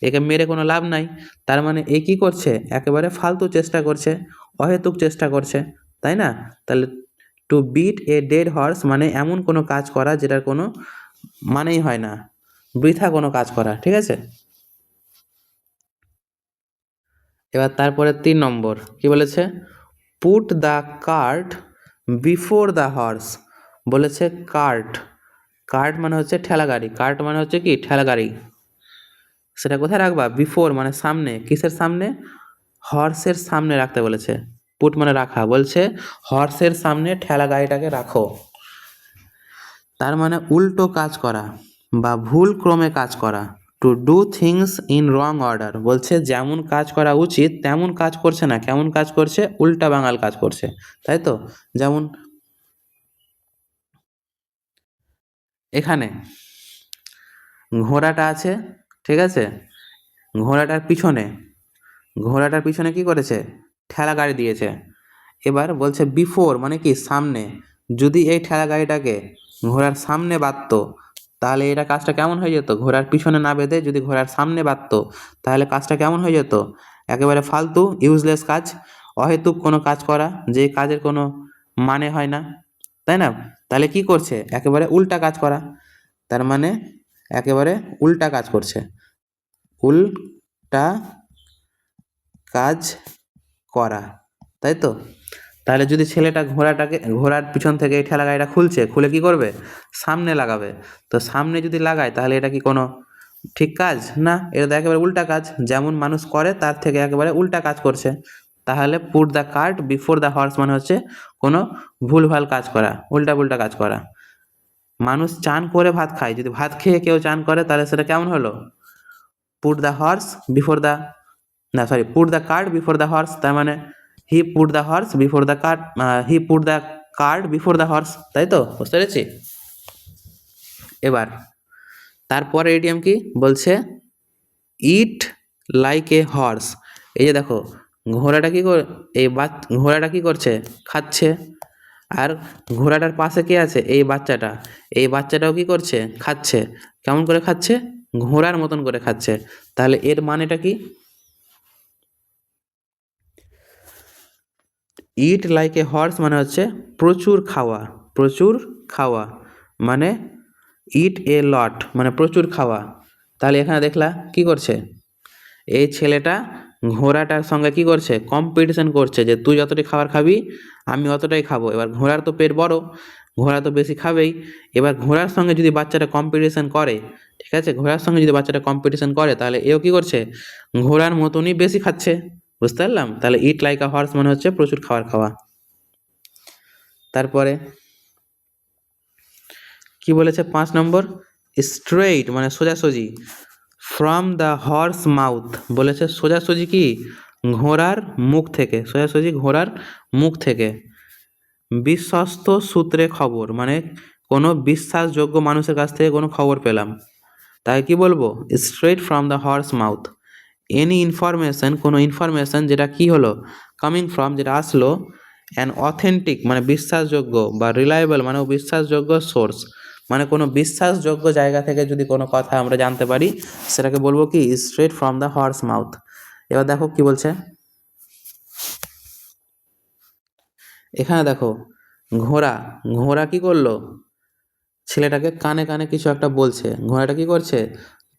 একে মেরে কোনো লাভ নাই। তার মানে এ কি করছে, একেবারে ফালতু চেষ্টা করছে, অহেতুক চেষ্টা করছে, তাই না? তাহলে to beat a dead horse মানে এমন কোনো কাজ করা যেটার কোনো মানেই হয় না, বৃথা কোনো কাজ করা, ঠিক আছে। এবার তারপরে 3 নম্বর কি বলেছে, put the cart before the horse বলেছে। কার্ট, কার্ট মানে হচ্ছে ঠেলা গাড়ি, কার্ট মানে হচ্ছে কি ঠেলা গাড়ি, সেটা কোথায় রাখবা, বিফোর মানে সামনে, কিসের সামনে, হর্সের সামনে রাখতে বলেছে। পুট মানে রাখা, বলছে হর্সের সামনে ঠেলা গাড়িটাকে রাখো। তার মানে উল্টো কাজ করা বা ভুল ক্রমে কাজ করা। To do things in wrong order বলছে যেমন কাজ করা উচিত তেমন কাজ করছে না, কেমন কাজ করছে, উল্টা বাঙাল কাজ করছে, তাই তো। যেমন এখানে ঘোড়াটা আছে, ঠিক আছে, ঘোড়াটার পিছনে, ঘোড়াটার পিছনে কি করেছে, ঠেলা গাড়ি দিয়েছে। এবার বলছে বিফোর মানে কি সামনে, যদি এই ঠেলা গাড়িটাকে ঘোড়ার সামনে বাঁধতো তাহলে এটা কাজটা কেমন হয়ে যেত, ঘোড়ার পিছনে না বেঁধে যদি ঘোড়ার সামনে বাঁধতো তাহলে কাজটা কেমন হয়ে যেত, একেবারে ফালতু ইউজলেস কাজ, অহেতুক কোনো কাজ করা, যে কাজের কোনো মানে হয় না, তাই না। তাহলে কি করছে, একেবারে উল্টা কাজ করা, তার মানে একেবারে উল্টা কাজ করছে, উল্টা কাজ করা, তাই তো। তাহলে যদি ছেলেটা ঘোড়াটাকে, ঘোড়ার পিছন থেকে এই ঠেলা গাড়িটা খুলছে, খুলে কি করবে, সামনে লাগাবে। তো সামনে যদি লাগায় তাহলে এটা কি কোনো ঠিক কাজ না, এটা তো একেবারে উল্টা কাজ, যেমন মানুষ করে তার থেকে একেবারে উল্টা কাজ করছে। তাহলে put the cart before the horse মানে হচ্ছে কোনো ভুলভাল কাজ করা, উল্টা পুল্টা কাজ করা। মানুষ চান করে ভাত খায়, যদি ভাত খেয়ে কেউ চান করে তাহলে সেটা কেমন হলো, put the horse before the, না sorry, put the cart before the horse, তার মানে he put the horse before the cart, he put the cart before the horse, তাই তো, বুঝতে পেরেছি। এবার তারপরে এডিএম কি বলছে, ইট লাইক এ হর্স। এই যে দেখো ঘোড়াটা কি এই ঘোড়াটা কি করছে, খাচ্ছে। আর ঘোড়াটার পাশে কে আছে, এই বাচ্চাটা, এই বাচ্চাটাও কি করছে, খাচ্ছে। কেমন করে খাচ্ছে, ঘোড়ার মতন করে খাচ্ছে। তাহলে এর মানেটা কি, ইট লাইক এ হর্স মানে হচ্ছে প্রচুর খাওয়া, প্রচুর খাওয়া, মানে ইট এ লট মানে প্রচুর খাওয়া। তাহলে এখানে দেখলা কি করছে, এই ছেলেটা ঘোড়াটার সঙ্গে কি করছে, কম্পিটিশন করছে, যে তুই যতটাই খাবার খাবি আমি অতটাই খাবো। এবার ঘোড়ার তো পেট বড়, ঘোড়া তো বেশি খাবেই। এবার ঘোড়ার সঙ্গে যদি বাচ্চাটা কম্পিটিশন করে, ঠিক আছে, ঘোড়ার সঙ্গে যদি বাচ্চাটা কম্পিটিশন করে তাহলে এও কি করছে, ঘোড়ার মতনই বেশি খাচ্ছে, বুঝতে পারলাম। তাহলে ইট লাইক আ হর্স মানে হচ্ছে প্রচুর খাবার খাওয়া। তারপরে কি বলেছে 5 নম্বর, স্ট্রেইট মানে সোজাসুজি, ফ্রম দ্য হর্স মাউথ বলেছে সোজাসুজি কি ঘোড়ার মুখ থেকে, সোজাসুজি ঘোড়ার মুখ থেকে। বিশ্বস্ত সূত্রে খবর মানে কোনো বিশ্বাসযোগ্য মানুষের কাছ থেকে কোনো খবর পেলাম, তাই কি বলবো, straight from the horse mouth. Any information কোনো ইনফরমেশন যেটা কি হলো, কামিং ফ্রম যেটা আসলো, অ্যান অথেন্টিক মানে বিশ্বাসযোগ্য, বা রিলায়েবল মানে বিশ্বাসযোগ্য সোর্স, মানে কোনো বিশ্বাসযোগ্য জায়গা থেকে যদি কোনো কথা আমরা জানতে পারি সেটাকে বলবো কি straight from the horse mouth. এবার দেখো কি বলছে, এখানে দেখো ঘোড়া, ঘোড়া কি করলো, ছেলেটাকে কানে কানে কিছু একটা বলছে, ঘোড়াটা কি করছে,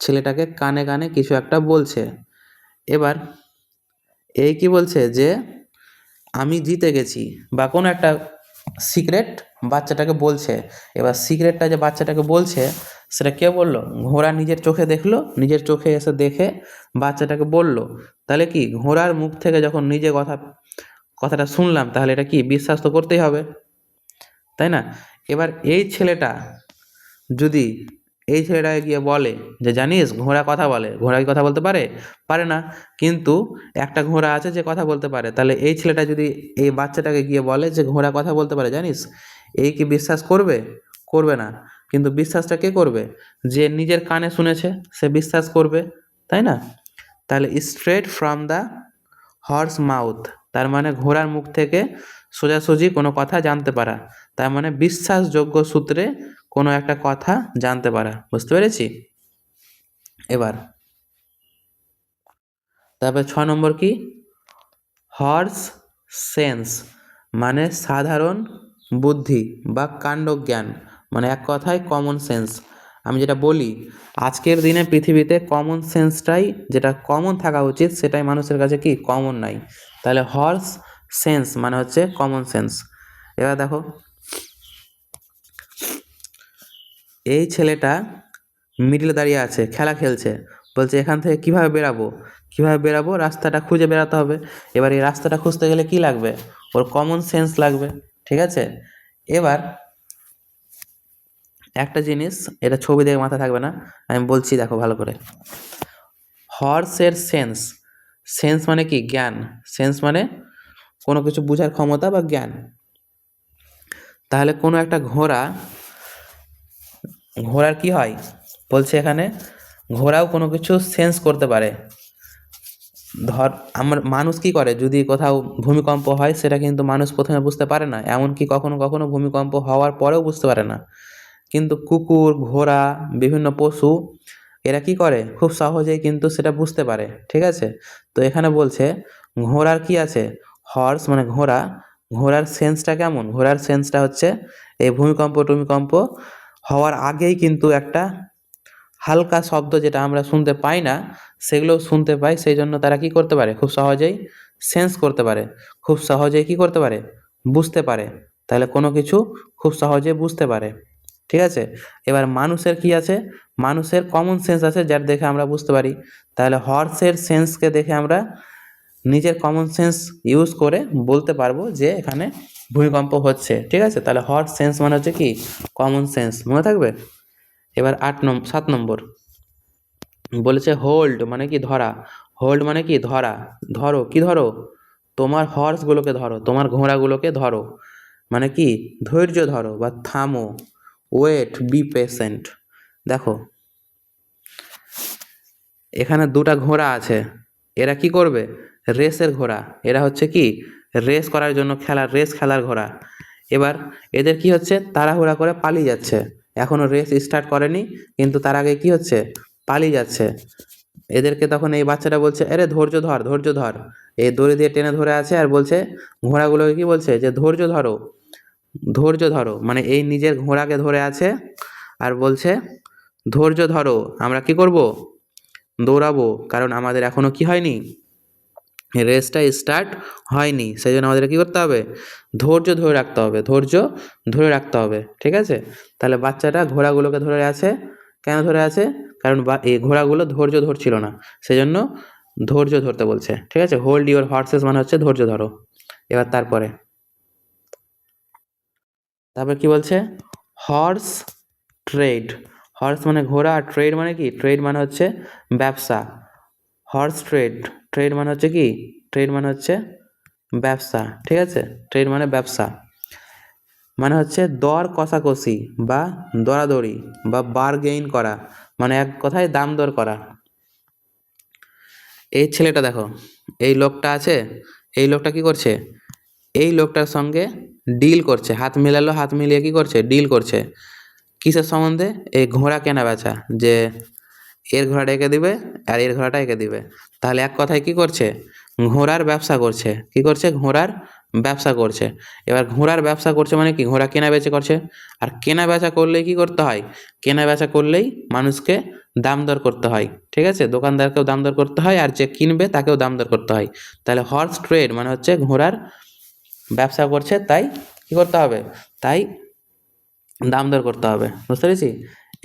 ছেলেটাকে কানে কানে কিছু একটা বলছে। এবার এই কি বলছে যে আমি জিতে গেছি, বা কোনো একটা সিক্রেট বাচ্চাটাকে বলছে। এবার সিক্রেটটা যে বাচ্চাটাকে বলছে সেটা কে বললো? ঘোড়া নিজের চোখে দেখলো, নিজের চোখে এসে দেখে বাচ্চাটাকে বললো। তাহলে কি ঘোড়ার মুখ থেকে যখন নিজে কথাটা শুনলাম, তাহলে এটা কি বিশ্বাস তো করতেই হবে, তাই না? এবার যদি এই ছেলেটাকে গিয়ে বলে যে জানিস ঘোড়া কথা বলে, ঘোড়া কি কথা বলতে পারে? পারে না। কিন্তু একটা ঘোড়া আছে যে কথা বলতে পারে। তাহলে এই ছেলেটা যদি এই বাচ্চাটাকে গিয়ে বলে যে ঘোড়া কথা বলতে পারে জানিস, এই কি বিশ্বাস করবে? করবে না। কিন্তু বিশ্বাসটা কে করবে? যে নিজের কানে শুনেছে সে বিশ্বাস করবে, তাই না? তাহলে straight from the horse mouth, তার মানে ঘোড়ার মুখ থেকে সোজাসুজি কোনো কথা জানতে পারা, তার মানে বিশ্বাসযোগ্য সূত্রে কোনো একটা কথা জানতে পারা। বুঝতে পেরেছি? এবার তারপরে 6 নম্বর কি? হর্স সেন্স, মানে সাধারণ বুদ্ধি বা কাণ্ডজ্ঞান, মানে এক কথায় কমন সেন্স। আমি যেটা বলি, আজকের দিনে পৃথিবীতে কমন সেন্সটাই যেটা কমন থাকা উচিত সেটাই মানুষের কাছে কি কমন নাই। তাহলে হর্স সেন্স মানে হচ্ছে কমন সেন্স। এবার দেখো, এই ছেলেটা মিডলে দাঁড়িয়ে আছে, খেলা খেলছে, বলছে এখান থেকে কীভাবে বেরাবো, রাস্তাটা খুঁজে বেরাতে হবে। এবার এই রাস্তাটা খুঁজতে গেলে কি লাগবে? ওর কমন সেন্স লাগবে, ঠিক আছে? এবার একটা জিনিস, এটা ছবি দেখে মাথা থাকবে না, আমি বলছি দেখো ভালো করে। হর্সের সেন্স, সেন্স মানে কি? জ্ঞান। সেন্স মানে কোনো কিছু বোঝার ক্ষমতা বা জ্ঞান। তাহলে কোনো একটা ঘোড়ার কি হয় বলছে এখানে, ঘোড়াও কোনো কিছু সেন্স করতে পারে। মানুষ কি করে, যদি কোথাও ভূমিকম্প হয় সেটা কিন্তু মানুষ প্রথমে বুঝতে পারে না, এমনকি কখনো কখনো ভূমিকম্প হওয়ার পরেও বুঝতে পারে না। কিন্তু কুকুর, ঘোড়া, বিভিন্ন পশু এরা কি করে, খুব সহজেই কিন্তু সেটা বুঝতে পারে, ঠিক আছে? তো এখানে বলছে ঘোড়ার কি আছে, হর্স মানে ঘোড়া, ঘোড়ার সেন্সটা কেমন? ঘোড়ার সেন্সটা হচ্ছে এই টুমিকম্প হওয়ার আগেই কিন্তু একটা হালকা শব্দ যেটা আমরা শুনতে পাই না সেগুলোও শুনতে পায়, সেই জন্য তারা কি করতে পারে, খুব সহজেই সেন্স করতে পারে, খুব সহজেই কি করতে পারে, বুঝতে পারে। তাহলে কোনো কিছু খুব সহজে বুঝতে পারে, ঠিক আছে? এবার মানুষের কি আছে? মানুষের কমন সেন্স আছে, যার দেখে আমরা বুঝতে পারি। তাহলে হর্সের সেন্সকে দেখে আমরা নিজের কমন সেন্স ইউজ করে বলতে পারবো যে এখানে ভূমিকম্প হচ্ছে, ঠিক আছে? তাহলে হর্স সেন্স মানে হচ্ছে কি কমন সেন্স, মনে থাকবে? এবার 7 নম্বর বলেছে হোল্ড মানে কি ধরা। হোল্ড মানে কি ধরা, ধরো কি ধরো, তোমার হর্সগুলোকে ধরো, তোমার ঘোড়াগুলোকে ধরো, মানে কি ধৈর্য ধরো বা থামো। Wait, be patient. দেখো এখানে দুটা ঘোড়া আছে, এরা কি করবে? রেসের ঘোড়া। এরা হচ্ছে কি রেস করার জন্য রেস খেলার ঘোড়া। এবার এদের কি হচ্ছে, তাড়াহুড়া করে পালিয়ে যাচ্ছে, এখনো রেস স্টার্ট করেনি কিন্তু তার আগে কি হচ্ছে, পালিয়ে যাচ্ছে। এদেরকে তখন এই বাচ্চাটা বলছে আরে ধৈর্য ধর, ধৈর্য ধর, এই দড়ি দিয়ে টেনে ধরে আছে আর বলছে ঘোড়াগুলোকে কি বলছে যে ধৈর্য ধরো, ধৈর্য ধরো, মানে এই নিজের ঘোড়াকে ধরে আছে আর বলছে ধৈর্য ধরো, আমরা কি করব, দৌড়াবো, কারণ আমাদের এখনো কি হয়নি, রেসটা স্টার্ট হয়নি, সেই জন্য আমাদের কি করতে হবে, ধৈর্য ধরে রাখতে হবে, ধৈর্য ধরে রাখতে হবে, ঠিক আছে? তাহলে বাচ্চাটা ঘোড়াগুলোকে ধরে আছে, কেন ধরে আছে? কারণ এই ঘোড়াগুলো ধৈর্য ধরছিল না, সেই জন্য ধৈর্য ধরতে বলছে, ঠিক আছে? হোল্ড ইউর হর্সেস মানে হচ্ছে ধৈর্য ধরো। এবার তারপরে কি বলছে, হর্স ট্রেড। হর্স মানে ঘোড়া, আর ট্রেড মানে কি, ট্রেড মানে হচ্ছে ব্যবসা। হর্স ট্রেড, ট্রেড মানে হচ্ছে কি, ট্রেড মানে হচ্ছে ব্যবসা, ঠিক আছে? ট্রেড মানে ব্যবসা, মানে হচ্ছে দর কষাকষি বা দরাদরি বা বারগেইন করা, মানে এক কথায় দাম দর করা। এই ছেলেটা দেখো, এই লোকটা আছে, এই লোকটা কি করছে, এই লোকটার সঙ্গে ডিল করছে, হাত মেলালো, হাত মিলিয়ে কি করছে, ডিল করছে। কিসের সম্বন্ধে? এই ঘোড়া কেনা বেচা, যে এর ঘোড়াটা এঁকে দিবে আর এর ঘোড়াটা এঁকে দিবে। তাহলে এক কথায় কি করছে, ঘোড়ার ব্যবসা করছে, কি করছে, ঘোড়ার ব্যবসা করছে। এবার ঘোড়ার ব্যবসা করছে মানে কি, ঘোড়া কেনা বেচা করছে। আর কেনা বেচা করলেই কি করতে হয়, কেনা বেচা করলেই মানুষকে দাম দর করতে হয়, ঠিক আছে, দোকানদারকেও দাম দর করতে হয় আর যে কিনবে তাকেও দাম দর করতে হয়। তাহলে হর্স ট্রেড মানে হচ্ছে ঘোড়ার ব্যবসা করছে, তাই কী করতে হবে, তাই দাম দর করতে হবে। বুঝতে পেরেছি?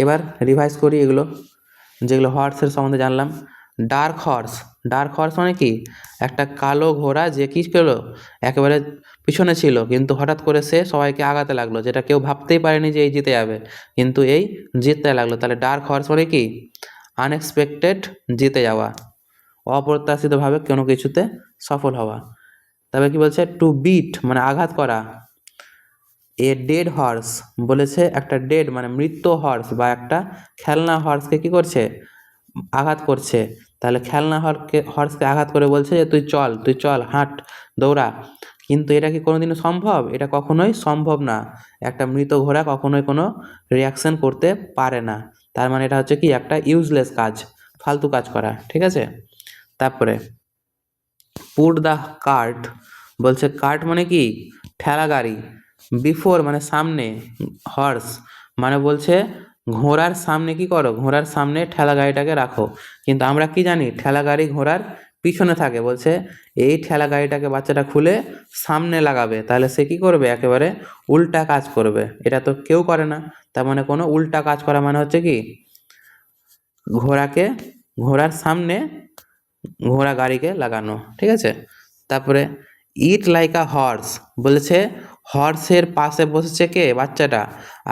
এবার রিভাইজ করি এগুলো, যেগুলো হর্সের সম্বন্ধে জানলাম। ডার্ক হর্স মানে কি, একটা কালো ঘোড়া যে কী করলো, একেবারে পিছনে ছিল কিন্তু হঠাৎ করে সে সবাইকে আগাতে লাগলো, যেটা কেউ ভাবতেই পারেনি যে এই জিতে যাবে, কিন্তু এই জিততে লাগলো। তাহলে ডার্ক হর্স মানে কি, আনএক্সপেক্টেড, জিতে যাওয়া, অপ্রত্যাশিতভাবে কোনো কিছুতে সফল হওয়া। তবে কি বলছে, টু বিট মানে আঘাত করা। এ ডেড হর্স বলেছে, একটা ডেড মানে মৃত হর্স বা একটা খেলনা হর্সকে কি করছে, আঘাত করছে। তাহলে খেলনা হর্সকে আঘাত করে বলছে যে তুই চল হাঁট, দৌড়া। কিন্তু এটা কি কোনোদিনও সম্ভব? এটা কখনোই সম্ভব না। একটা মৃত ঘোড়া কখনোই কোনো রিয়াকশন করতে পারে না। তার মানে এটা হচ্ছে কি একটা ইউজলেস কাজ, ফালতু কাজ করা, ঠিক আছে। তারপরে পুট দ্য কার্ট বলছে, কার্ট মানে কি, ঠেলা গাড়ি, বিফোর মানে সামনে, হর্স মানে বলছে ঘোড়ার সামনে কি করো, ঘোড়ার সামনে ঠেলা গাড়িটাকে রাখো। কিন্তু আমরা কি জানি, ঠেলা গাড়ি ঘোড়ার পিছনে থাকে। বলছে এই ঠেলা গাড়িটাকে বাচ্চাটা খুলে সামনে লাগাবে, তাহলে সে কি করবে, একেবারে উল্টা কাজ করবে। এটা তো কেউ করে না। তার মানে কোনো উল্টা কাজ করা মানে হচ্ছে কি, ঘোড়ার সামনে ঘোড়া গাড়িকে লাগানো, ঠিক আছে। তারপরে ইট লাইক আ হর্স বলেছে, হর্সের পাশে বসেছে কে, বাচ্চাটা,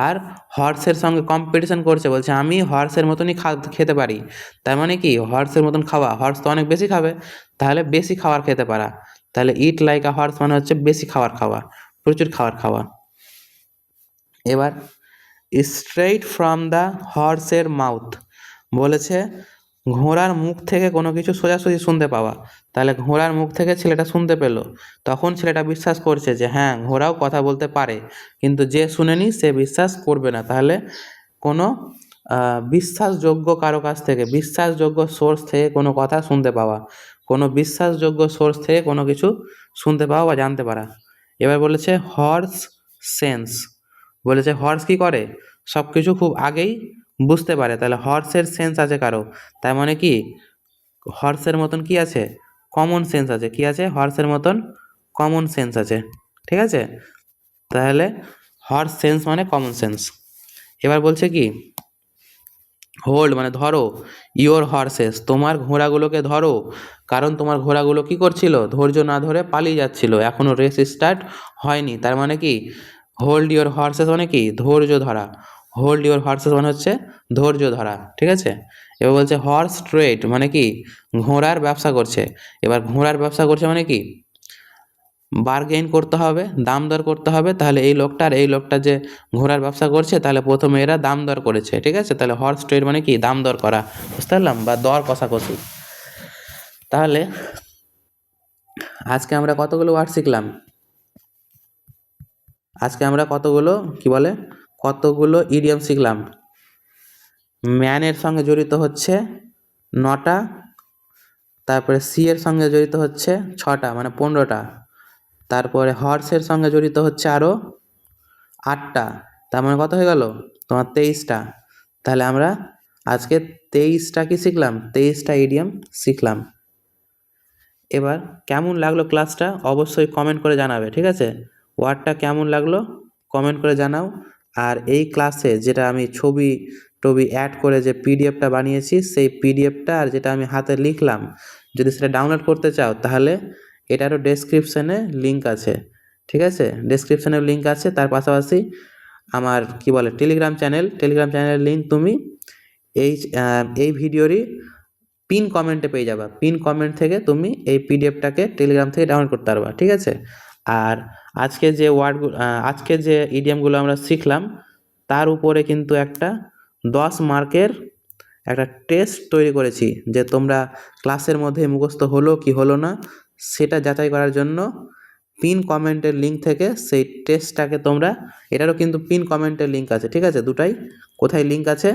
আর হর্সের সঙ্গে কম্পিটিশন করছে। বলছে আমি হর্সের মতনই খেতে পারি। তার মানে কি, হর্সের মতন খাওয়া, হর্স তো অনেক বেশি খাবে, তাহলে বেশি খাবার খেতে পারা। তাহলে ইট লাইক আ হর্স মানে হচ্ছে বেশি খাবার খাওয়া, প্রচুর খাবার খাওয়া। এবার স্ট্রেইট ফ্রম দ্য হর্সের মাউথ বলেছে, ঘোড়ার মুখ থেকে কোনো কিছু সোজাসুজি শুনতে পাওয়া। তাহলে ঘোড়ার মুখ থেকে ছেলেটা শুনতে পেল, তখন ছেলেটা বিশ্বাস করছে যে হ্যাঁ ঘোড়াও কথা বলতে পারে। কিন্তু যে শুনেনি সে বিশ্বাস করবে না। তাহলে কোনো বিশ্বাসযোগ্য কারো কাছ থেকে, বিশ্বাসযোগ্য সোর্স থেকে কোনো কথা শুনতে পাওয়া, কোনো বিশ্বাসযোগ্য সোর্স থেকে কোনো কিছু শুনতে পাওয়া বা জানতে পারা। এবার বলেছে হর্স সেন্স বলেছে, হর্স কি করে, সব কিছু খুব আগেই বুঝতে পারে। তাহলে হর্সের সেন্স আছে কারো, তার মানে কি, হর্সের মতন কি আছে, কমন সেন্স আছে। কি আছে, হর্সের মতন কমন সেন্স আছে, ঠিক আছে। তাহলে হর্স সেন্স মানে কমন সেন্স। এবার বলছে কি, হোল্ড মানে ধরো, ইওর হর্সেস তোমার ঘোড়াগুলোকে ধরো, কারণ তোমার ঘোড়াগুলো কি করছিল, ধৈর্য না ধরে পালিয়ে যাচ্ছিল, এখনো রেস স্টার্ট হয়নি। তার মানে কি, হোল্ড ইওর হর্সেস মানে কি, ধৈর্য ধরা। হোল্ড ইওর হর্সেস মানে হচ্ছে ধৈর্য ধরা, ঠিক আছে। এবার বলছে হর্স ট্রেড মানে কি, ঘোড়ার ব্যবসা করছে। এবার ঘোড়ার ব্যবসা করছে মানে কি, বার্গেইন করতে হবে, দাম দর করতে হবে। তাহলে এই লোকটা আর এই লোকটা যে ঘোড়ার ব্যবসা করছে, তাহলে প্রথমে এরা দাম দর করেছে, ঠিক আছে। তাহলে হর্স ট্রেড মানে কি, দাম দর করা, বুঝতে পারলাম, বা দর কষাকষি। তাহলে আজকে আমরা কতগুলো ওয়ার্ড শিখলাম, আজকে আমরা কতগুলো কি বলে, কতগুলো ইডিয়ম শিখলাম। ম্যানের সঙ্গে জড়িত হচ্ছে 9টা, তারপরে সি এর সঙ্গে জড়িত হচ্ছে 6টা মানে 15টা, তারপরে হর্সের সঙ্গে জড়িত হচ্ছে আরও 8টা, তার মানে কত হয়ে গেল তোমার 23টা। তাহলে আমরা আজকে 23টা কি শিখলাম, 23টা ইডিয়ম শিখলাম। এবার কেমন লাগলো ক্লাসটা অবশ্যই কমেন্ট করে জানাবে, ঠিক আছে। ওয়ার্ডটা কেমন লাগলো কমেন্ট করে জানাও। আর এই ক্লাসে যেটা আমি ছবি টবি অ্যাড করে যে পিডিএফটা বানিয়েছি, সেই পিডিএফটা আর যেটা আমি হাতে লিখলাম, যদি সেটা ডাউনলোড করতে চাও তাহলে এটারও ডেসক্রিপশানে লিঙ্ক আছে, ঠিক আছে। ডেসক্রিপশানে লিঙ্ক আছে, তার পাশাপাশি আমার কি বলে টেলিগ্রাম চ্যানেলের লিঙ্ক তুমি এই ভিডিওরই পিন কমেন্টে পেয়ে যাবা। পিন কমেন্ট থেকে তুমি এই পিডিএফটাকে টেলিগ্রাম থেকে ডাউনলোড করতে পারবা, ঠিক আছে। আর আজকে যে ইডিয়মগুলো আমরা শিখলাম, তার উপরে কিন্তু একটা 10 মার্কের একটা টেস্ট তৈরি করেছি, যে তোমরা ক্লাসের মধ্যে মুখস্থ হলো কি হলো না সেটা যাচাই করার জন্য পিন কমেন্টের লিঙ্ক থেকে সেই টেস্টটাকে তোমরা, এটারও কিন্তু পিন কমেন্টের লিঙ্ক আছে, ঠিক আছে। দুটাই কোথায় লিঙ্ক আছে,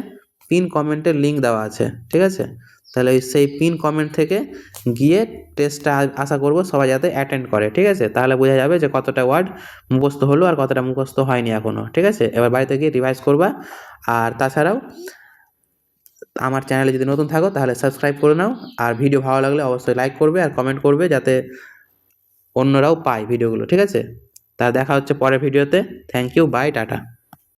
পিন কমেন্টের লিঙ্ক দেওয়া আছে, ঠিক আছে। তাহলে সেই পিন কমেন্ট থেকে গিয়ে টেস্টটা আশা করবো সবাই যাতে অ্যাটেন্ড করে, ঠিক আছে। তাহলে বোঝা যাবে যে কতটা ওয়ার্ড মুখস্থ হলো আর কতটা মুখস্থ হয়নি এখনও, ঠিক আছে। এবার বাড়িতে গিয়ে রিভাইজ করবা। আর তাছাড়াও আমার চ্যানেলে যদি নতুন থাকো তাহলে সাবস্ক্রাইব করে নাও, আর ভিডিও ভালো লাগলে অবশ্যই লাইক করবে আর কমেন্ট করবে যাতে অন্যরাও পায় ভিডিওগুলো, ঠিক আছে? তা দেখা হচ্ছে পরের ভিডিওতে। Thank you, bye, tata.